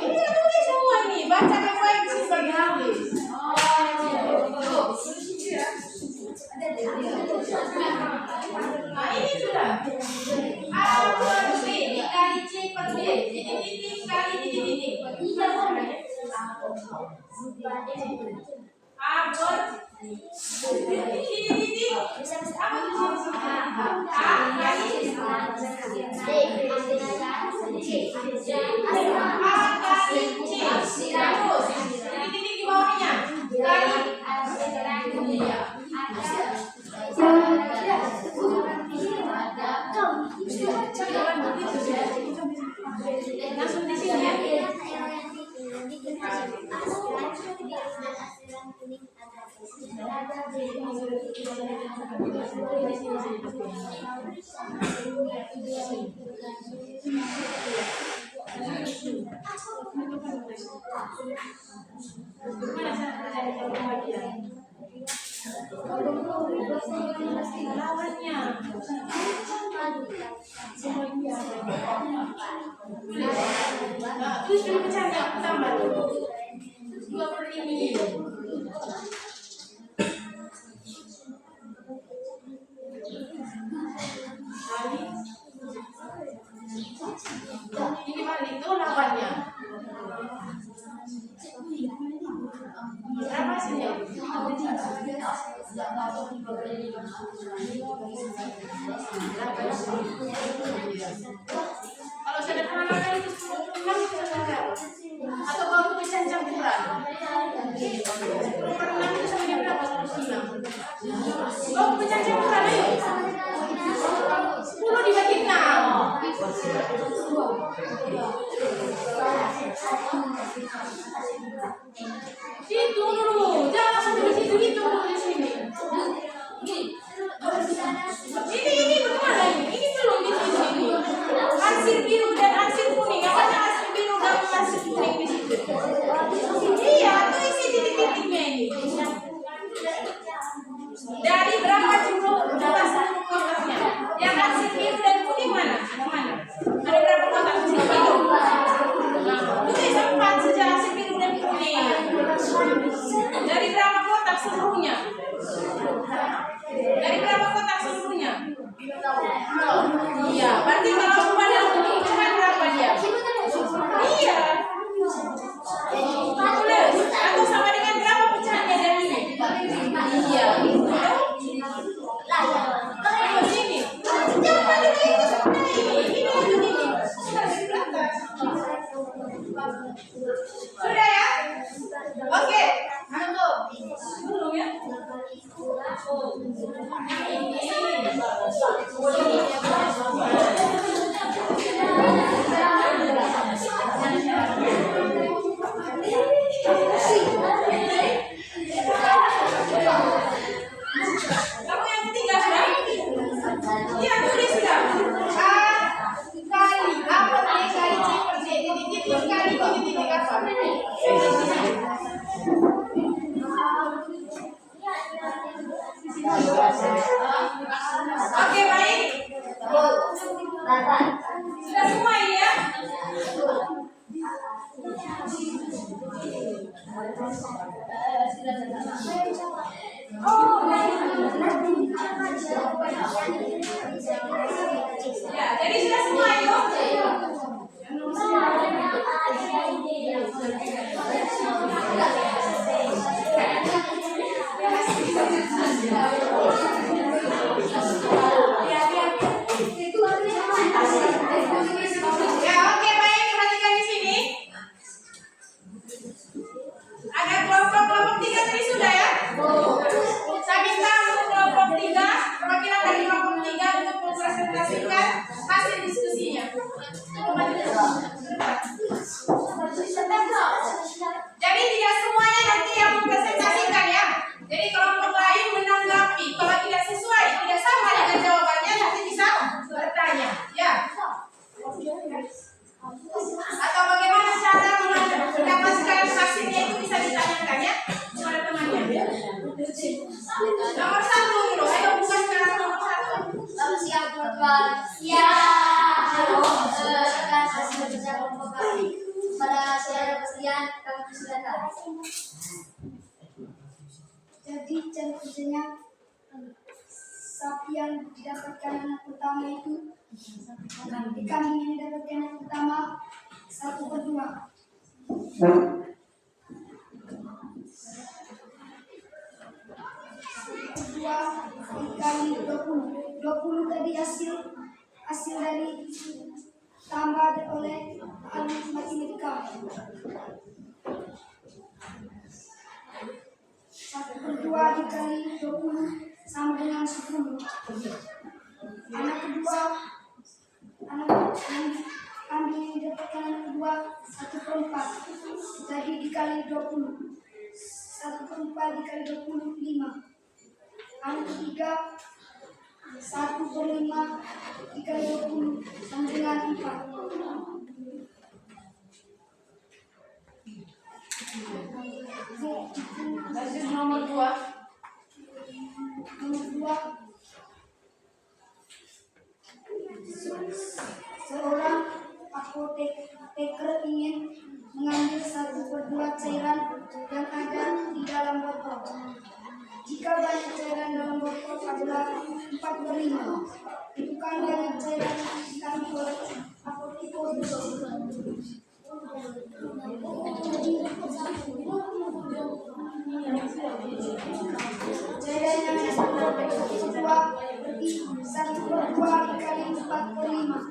Ini tulis semua nih. Baca baik-baik sih sebagai habis. Nah ini sudah A per B dikali C per D titik-titik kali titik-titik. A per titik-titik apa itu? A kali A kali C terus titik-titik di bawahnya kali langsung di sini ya. Terus dulu pecahnya tambah 2 per ini. Ini balik itu lawannya. Berapa hasilnya? Kalau sederhana kan itu 10 atau kalau pecahan campuran 10 per 6 itu sama berapa? 106. Kalau pecahan campuran ayo 10 dibagi 6. Hitung dulu, jangan langsung di situ, hitung dulu di sini. Ini bagaimana ini? Ini belum di sini. Arsir biru dan arsir kuning. Apanya arsir biru dan arsir kuning di situ? Iya, itu isi titik-titiknya ini. Dari berapa jumlah kotaknya? Yang arsir biru dan kuning mana? Mana? Ada berapa kotak di sini? Tulis 4 saja arsir biru dan kuning. Dari berapa kotak seluruhnya? Dari berapa kotak seluruhnya? Iya, berarti kalau pada pecahan berapa dia? Iya. Tulis. Atau sama dengan berapa pecahannya dari ini? Iya. Terus sini. Jangan pada itu sebenarnya ini. Ini lagi ini. Sudah ya? Oke. Tutup. Dulu ya. Kamu yang ketiga sudah? Iya, tulis sudah. A kali A per B kali C per D titik-titik kali titik-titik apa? Oke, baik. Sudah semua ini ya? Ya, jadi sudah semua itu? Jadi cara kerjanya sapi yang didapatkan anak pertama itu kambing yang didapatkan anak pertama 1/2. Kedua dikali 20 tadi hasil dari tambah oleh alif matematika. 1/2 dikali 20 sama dengan 10. Anak kedua kambing yang didapatkan anak kedua 1/4. Jadi dikali 20. 1/4 dikali 20 5. Anak ketiga 1/5 dikali 20 sama dengan 4. Lanjut nomor 2. Nomor 2, seorang apoteker ingin mengambil 1/2 cairan yang ada di dalam botol. Jika banyak cairan dalam botol adalah 4/5, tentukan banyak cairan yang diambil oleh apoteker. Cairan yang diambil 1/2 dikali 4/5.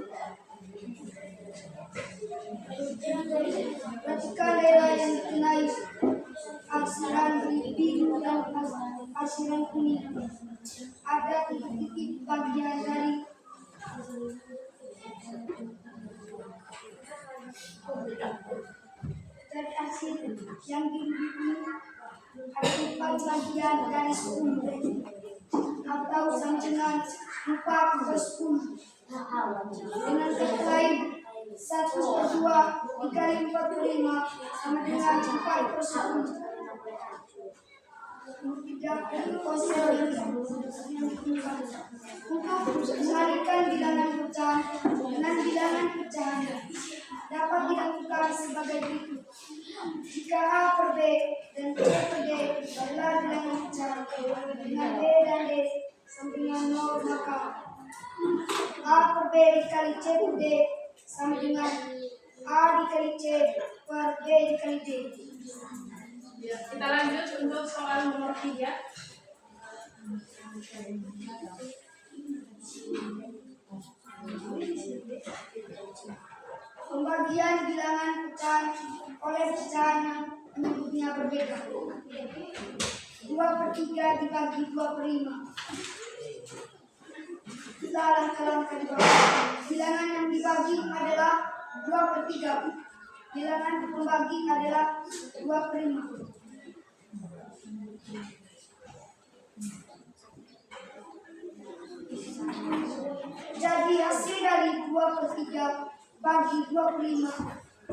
Perhatikan daerah yang dikenai arsiran biru dan arsiran kuning. Ada titik-titik bagian dari arsir yang biru kuning ada 4 bagian dari 10 atau sanjungan 4/10. Dengan kata lain 1/2 dikali 4/5 sama dengan 4/10. Tidak konsep yang digunakan untuk mengalihkan bilangan pecahan dengan bilangan pecahan dapat dilakukan sebagai berikut. Jika A per B dan C per D adalah bilangan pecahan dengan B dan D sama dengan 0, maka A per B dikali C per D sama dengan A dikali C per B dikali D. Kita lanjut untuk soal nomor 3. Pembagian bilangan pecahan oleh pecahan yang menyebutnya berbeda. 2/3 dibagi 2/5. Kita langkah-langkah di bawah. Bilangan yang dibagi adalah 2/3. Bilangan pembagi adalah 2/5. Jadi hasil dari 2/3 bagi 2/5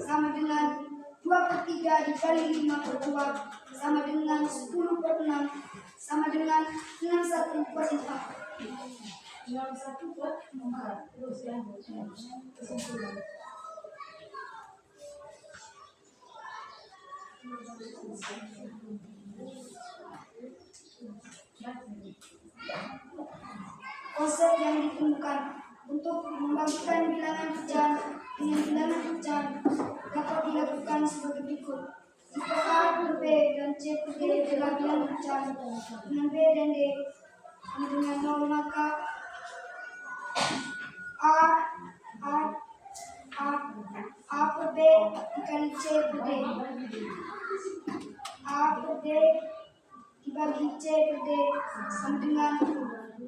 sama dengan 2/3 dikali 5/2 sama dengan 10/6 sama dengan 61/4. 61/4. Terus ya. Kesimpulan. Konsep yang ditemukan untuk membagikan bilangan pecahan dengan bilangan pecahan dapat dilakukan sebagai berikut. Jika A per B dan C per D adalah bilangan pecahan dengan B dan D sama dengan 0, maka A per B dikali C per D. A per D dibagi C per D sama dengan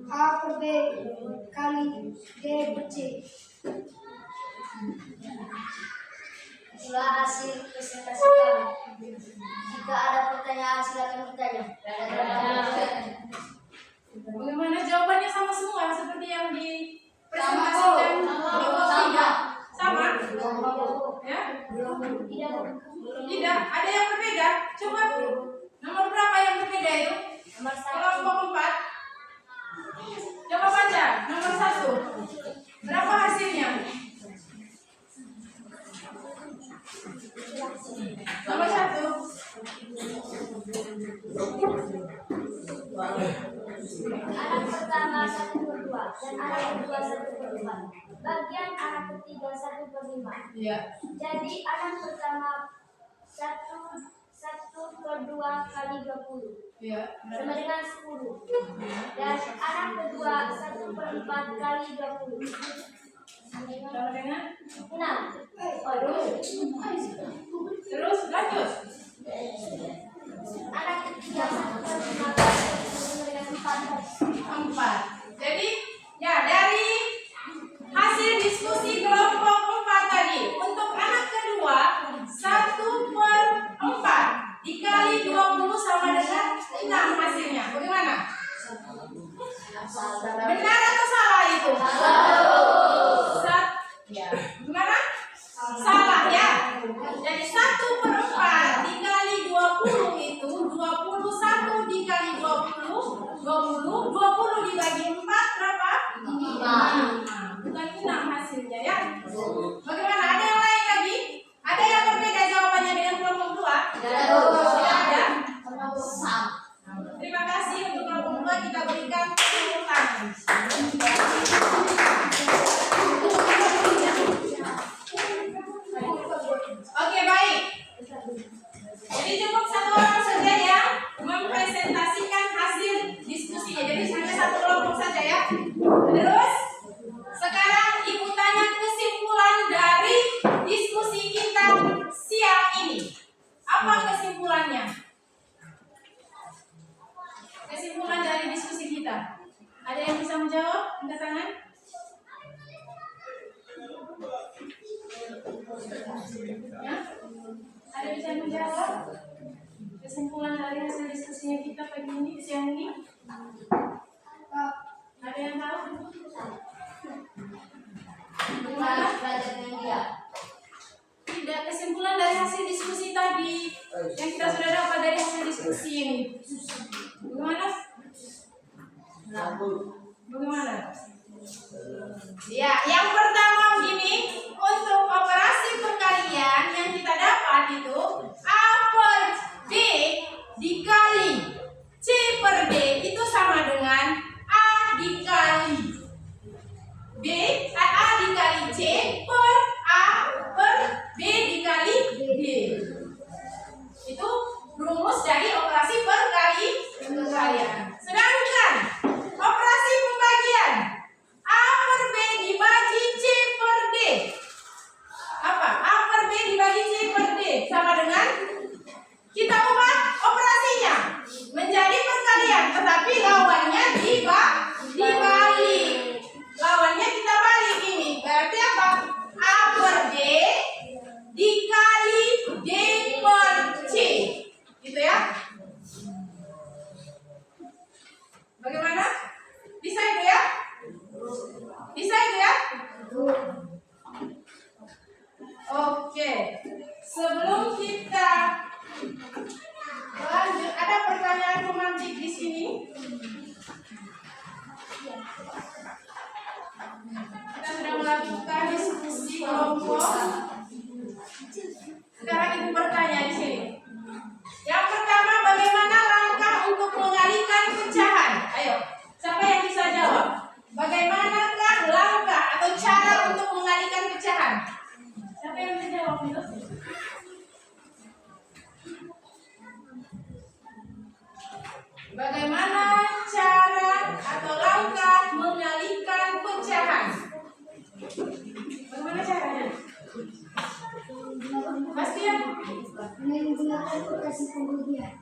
A per B kali D per C. Itulah hasil presentasi kami. Jika ada pertanyaan silakan bertanya. Bagaimana jawabannya sama semua seperti yang dipresentasikan sama? Ya? Tidak, ada yang berbeda. Coba nomor berapa yang berbeda itu? Kelompok 4. Coba baca nomor 1. Berapa hasilnya? Nomor 1. Anak pertama 1/2 dan anak kedua 1/4. Bagian anak ketiga 1/5. Iya. Jadi anak pertama 1/2 kali 20 Iya. sama dengan 10. Dan anak kedua 1/4 kali 20 Sama dengan 6. terus lanjut. Anak ketiga 1/5 kali 20 sama dengan 4. Jadi ya dari hasil diskusi kelompok 4 tadi untuk anak kedua 1/4 dikali 20 sama dengan 6 hasilnya. Bagaimana? Benar atau salah itu? Ya. Gimana? Salah ya. Jadi 1/4 dikali 20 itu 21 dikali 20 dibagi 4 berapa? 5. Bukan 6 hasilnya ya. Bagaimana? Ada yang lain lagi? Ada yang berbeda jawabannya dengan kelompok 2? Tidak ada. Terima kasih untuk kelompok 2, kita berikan tepuk tangan. Oke, baik. Jadi cukup satu orang saja yang mempresentasikan hasil diskusinya. Jadi hanya satu kelompok saja ya. Terus sekarang Ibu tanya kesimpulan dari diskusi kita siang ini. Apa kesimpulannya? Kesimpulan dari diskusi kita. Ada yang bisa menjawab? Angkat tangan. Ya? Ada bisa menjawab? Kesimpulan dari hasil diskusinya kita pagi ini, siang ini? Ada yang tahu? Bagaimana? Tidak, kesimpulan dari hasil diskusi tadi yang kita sudah dapat dari hasil diskusi ini. Bagaimana? Bagaimana? Ya, yang pertama begini, untuk operasi perkalian yang kita dapat itu A per B dikali C per D itu sama dengan A dikali B, A dikali C per A per B dikali D. Itu rumus dari operasi perkalian. Sedangkan operasi pembagian A per B dibagi C per D. Apa? A per B dibagi C per D sama dengan kita ubah operasinya menjadi perkalian, tetapi lawannya dibalik. Lawannya kita balik ini. Berarti apa? A per D dikali D per C. Gitu ya. Bagaimana? Bisa itu ya? Bisa itu ya? Oke. Sebelum kita lanjut, ada pertanyaan romantik di sini. Kita sudah melakukan diskusi kelompok. Sekarang Ibu bertanya di sini. Yang pertama, bagaimana langkah untuk mengalihkan pecahan? Ayo, siapa yang bisa jawab? Bagaimanakah langkah atau cara untuk mengalihkan pecahan? Siapa yang bisa jawab itu? Bagaimana cara atau langkah mengalihkan pecahan? Bagaimana caranya? Bastian? Menggunakan operasi pembagian.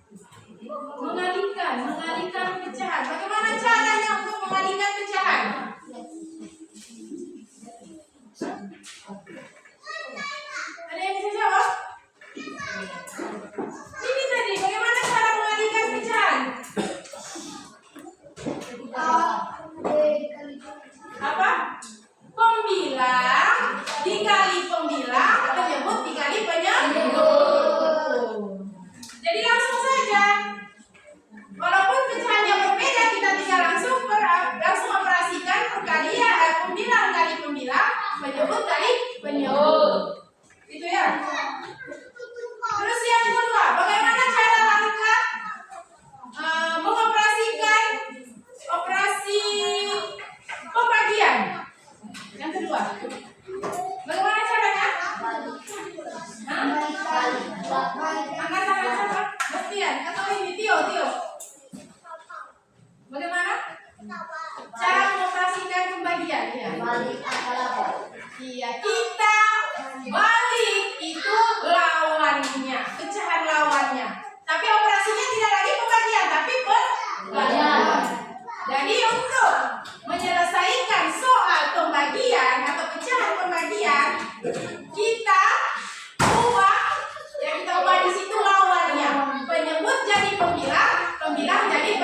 Mengalihkan pecahan. Bagaimana caranya untuk mengalihkan pecahan? Ada yang bisa jawab? Ini tadi, bagaimana cara mengalihkan pecahan? Apa? Pembilang dikali pembilang, penyebut dikali penyebut. Jadi langsung saja. Walaupun pecahannya berbeda, kita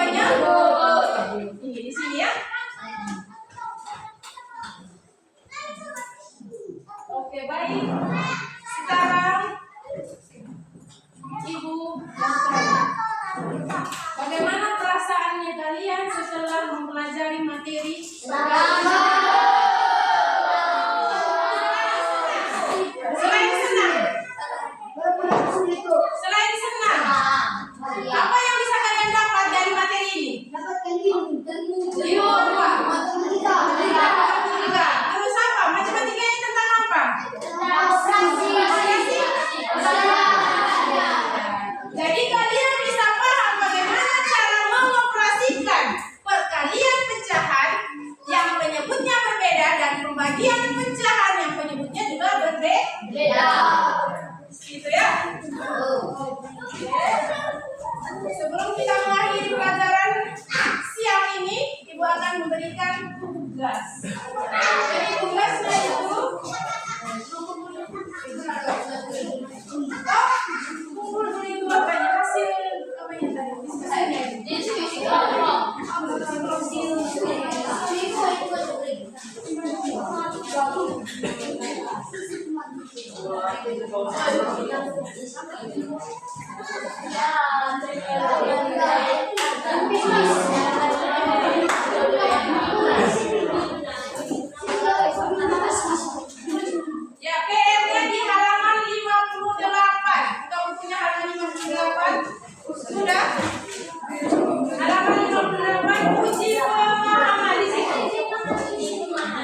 menyebut. Ini di sini ya. Oke, baik. Sekarang Ibu bertanya, bagaimana perasaannya kalian setelah mempelajari materi? Selain senang, selain senang, apa yang bisa kalian dapat dari materi ini? Dapatkan ilmu. Ilmu apa? Matematika. Matematika. Terus apa? Matematika ini tentang apa? Jadi kalian bisa paham bagaimana cara mengoperasikan perkalian pecahan yang penyebutnya berbeda dan pembagian pecahan yang penyebutnya juga berbeda. Gitu ya. Oke. Sebelum kita mengakhiri pelajaran siang ini, Ibu akan memberikan tugas. Jadi tugasnya itu kumpul dulu itu apanya, hasil apanya tadi, diskusinya. Ya, PR-nya di halaman 58. Kita punya halaman 58. Sudah? Halaman 58 uji pemahaman di situ.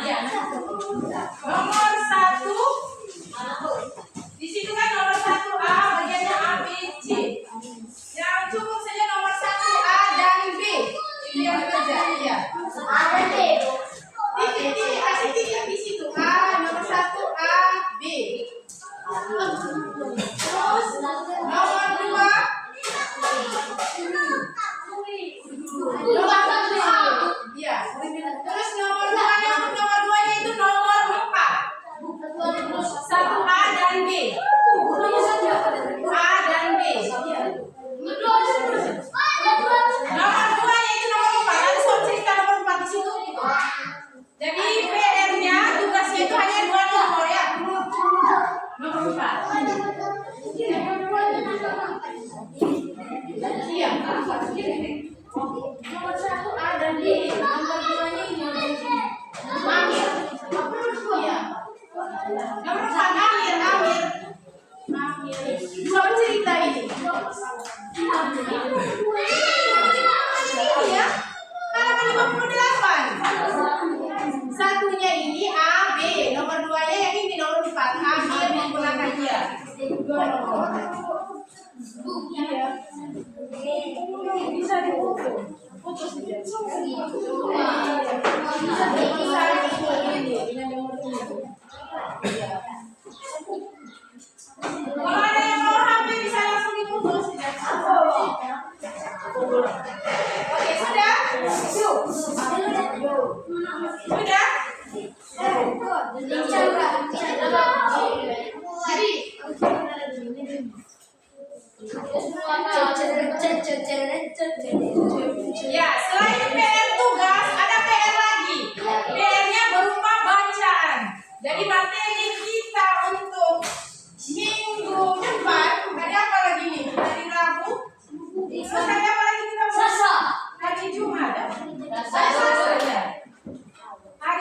Ya. Nomor 1. Di situ kan nomor 1A bagiannya A, B, C. Yang cukup saja nomor 1A dan B. Itu yang bekerja. Iya. A dan B. Titik-titik, kasih titik di situ. A, nomor 1A, B. Terus nomor 2. Iya. Terus nomor 2-nya untuk nomor 2-nya itu nomor 4. 1A dan B. A dan B. Nomor 2-nya itu nomor 4. Nanti saya cerita nomor 4 di situ. Jadi PR-nya, tugasnya itu hanya 2 nomor ya. Nomor 4. Iya. Nomor 1A dan B. Nomor 2-nya ini. Amir. Iya. Nomor 4 Amir. Coba cerita ini. Iya. Halaman 58. Satunya ini A, B. Nomor 2-nya yang ini nomor 4. Amir menggunakan dia. 2 nomor. Iya. Bisa difoto. Foto saja. Bisa ini nomor 7. Iya. Kalau ada yang mau HP bisa langsung difoto saja. Oke, sudah? Sudah? Ya, selain PR tugas, ada PR lagi. PR-nya berupa bacaan. Jadi materi kita untuk minggu depan ada apa lagi nih? Hari Rabu. Terus hari apa lagi kita? Hari Jumat. Hari Selasa. Hari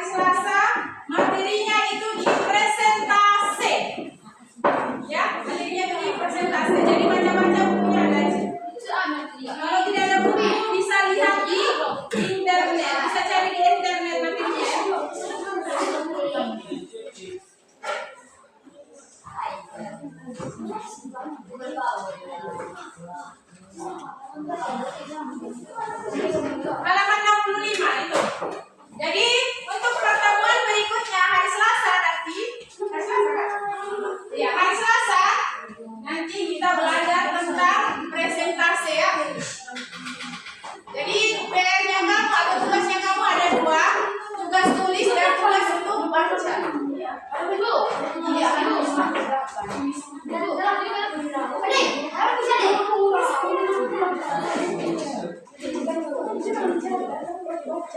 Oke,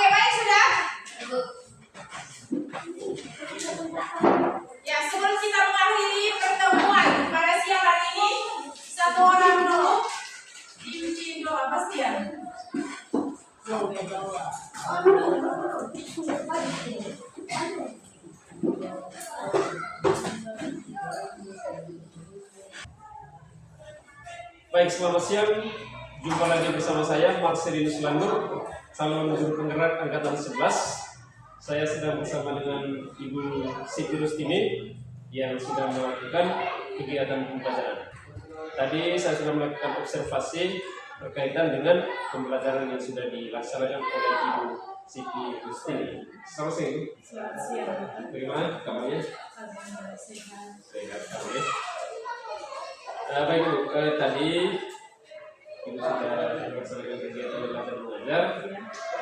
baik sudah. Ya, sebelum kita mengakhiri pertemuan pada siang hari ini, satu orang dulu diuji doa pasti ya. Baik, selamat siang. Jumpa lagi bersama saya, Marcelinus Landur, calon guru penggerak angkatan 11. Saya sedang bersama dengan Ibu Siti Rustini yang sudah melakukan kegiatan pembelajaran. Tadi saya sudah melakukan observasi berkaitan dengan pembelajaran yang sudah dilaksanakan oleh Ibu Siti Rustini. Selamat siang, Ibu. Selamat siang. Bagaimana kabarnya? Alhamdulillah sehat. Sehat sekali. Baik, Ibu. Tadi Ibu sudah melaksanakan kegiatan belajar mengajar.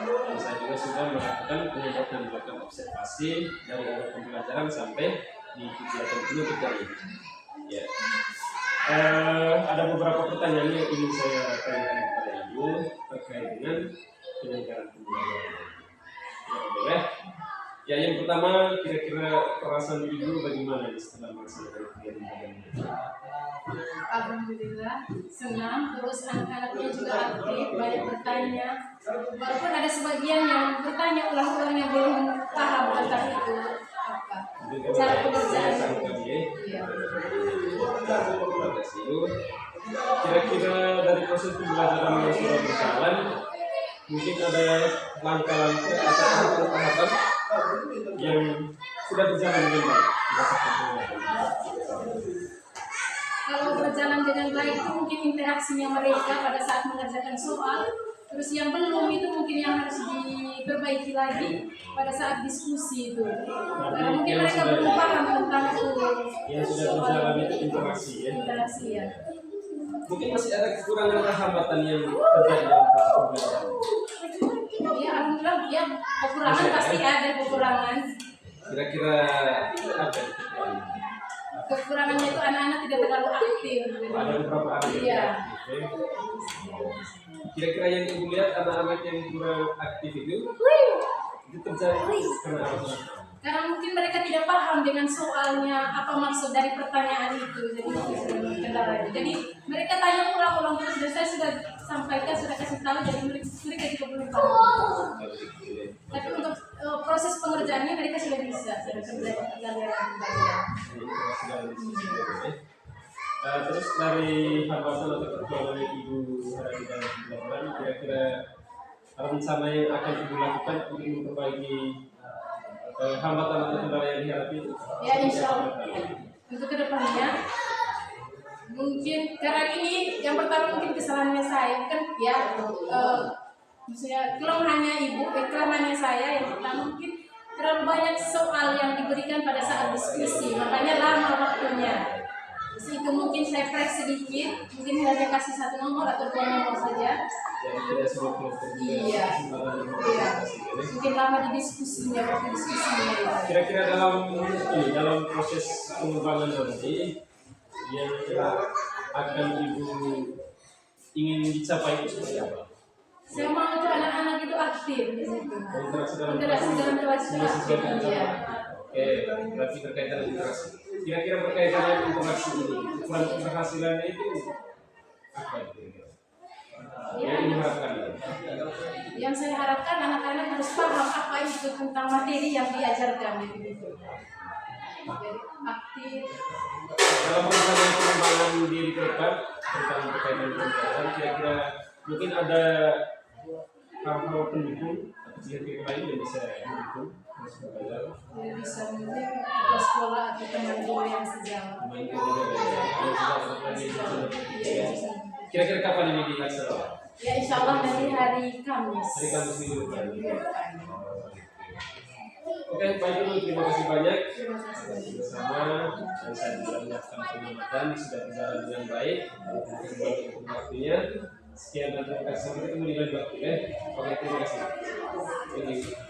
Dan saya juga sudah melakukan pengamatan melakukan observasi dari awal pembelajaran sampai di kegiatan penutup tadi. Ya. Ada beberapa pertanyaan yang ingin saya tanyakan kepada Ibu terkait dengan penyelenggaraan pembelajaran. Ya, ya, yang pertama, kira-kira perasaan Ibu bagaimana setelah melaksanakan kegiatan belajar? Alhamdulillah senang, terus anak-anaknya juga aktif, banyak bertanya. Walaupun ada sebagian yang bertanya ulang-ulang yang belum paham tentang itu apa cara pengerjaan. Iya. Kira-kira dari proses pembelajaran yang sudah berjalan, mungkin ada langkah-langkah atau tahapan yang sudah berjalan dengan baik. Kalau berjalan dengan baik itu mungkin interaksinya mereka pada saat mengerjakan soal. Terus yang belum itu mungkin yang harus diperbaiki lagi pada saat diskusi itu. Karena mungkin mereka belum paham tentang itu. Yang sudah berjalan itu interaksi ya. Interaksi ya. Mungkin masih ada kekurangan atau hambatan yang terjadi dalam proses pembelajaran. Ya alhamdulillah ya kekurangan pasti ada kekurangan. Kira-kira apa? Kekurangannya itu anak-anak tidak terlalu aktif. Ada beberapa anak yang Iya. aktif. Kira-kira yang Ibu lihat anak-anak yang kurang aktif itu terjadi karena apa? Karena mungkin mereka tidak paham dengan soalnya apa maksud dari pertanyaan itu. Jadi kendala. Jadi mereka tanya ulang-ulang terus dan saya sudah sampaikan, sudah kasih tahu, jadi mereka juga belum paham. Tapi untuk proses pengerjaannya mereka sudah bisa, sudah kerja. Terus dari hambatan atau kekurangan yang Ibu hadapi dalam pembelajaran, kira-kira rencana yang akan Ibu lakukan untuk memperbaiki hambatan atau kendala yang dihadapi itu? Ya insya Allah untuk kedepannya mungkin karena ini yang pertama mungkin kesalahannya saya kan ya maksudnya kelemahannya ibu, kelemahannya saya yang pertama mungkin terlalu banyak soal yang diberikan pada saat diskusi, makanya lama waktunya. Terus itu mungkin saya press sedikit, mungkin hanya kasih 1 nomor atau 2 nomor saja. Jadi tidak semua kelompok juga Iya. kesempatan untuk Iya. berdiskusi. Mungkin lama di diskusinya, waktu diskusinya. Kira-kira dalam proses pengembangan nanti yang akan Ibu ingin dicapai itu seperti apa? Saya mau itu anak-anak itu aktif di situ. Interaksi dalam kelas itu aktif. Iya. Oke, berarti berkaitan dengan interaksi. Kira-kira berkaitan dengan interaksi ini, ukuran keberhasilannya itu apa kira-kira? Yang diharapkan. Yang saya harapkan anak-anak harus paham apa itu tentang materi yang diajarkan gitu. Jadi aktif. Dalam rencana pengembangan diri ke depan tentang berkaitan dengan pembelajaran, kira-kira mungkin ada hal-hal pendukung atau pihak-pihak lain yang bisa mendukung proses belajar. Ya, bisa mungkin ke sekolah atau teman guru yang sejauh. Iya. Kira-kira kapan ini dilaksanakan? Ya insya Allah dari hari Kamis. Hari Kamis minggu depan. Oke, baik dulu, terima kasih banyak. Terima kasih. Bersama dan saya juga melakukan pengamatan sudah berjalan dengan baik. Terima kasih untuk waktunya. Sekian dan terima kasih. Kita ketemu di lain waktu ya. Oke, terima kasih. Thank you.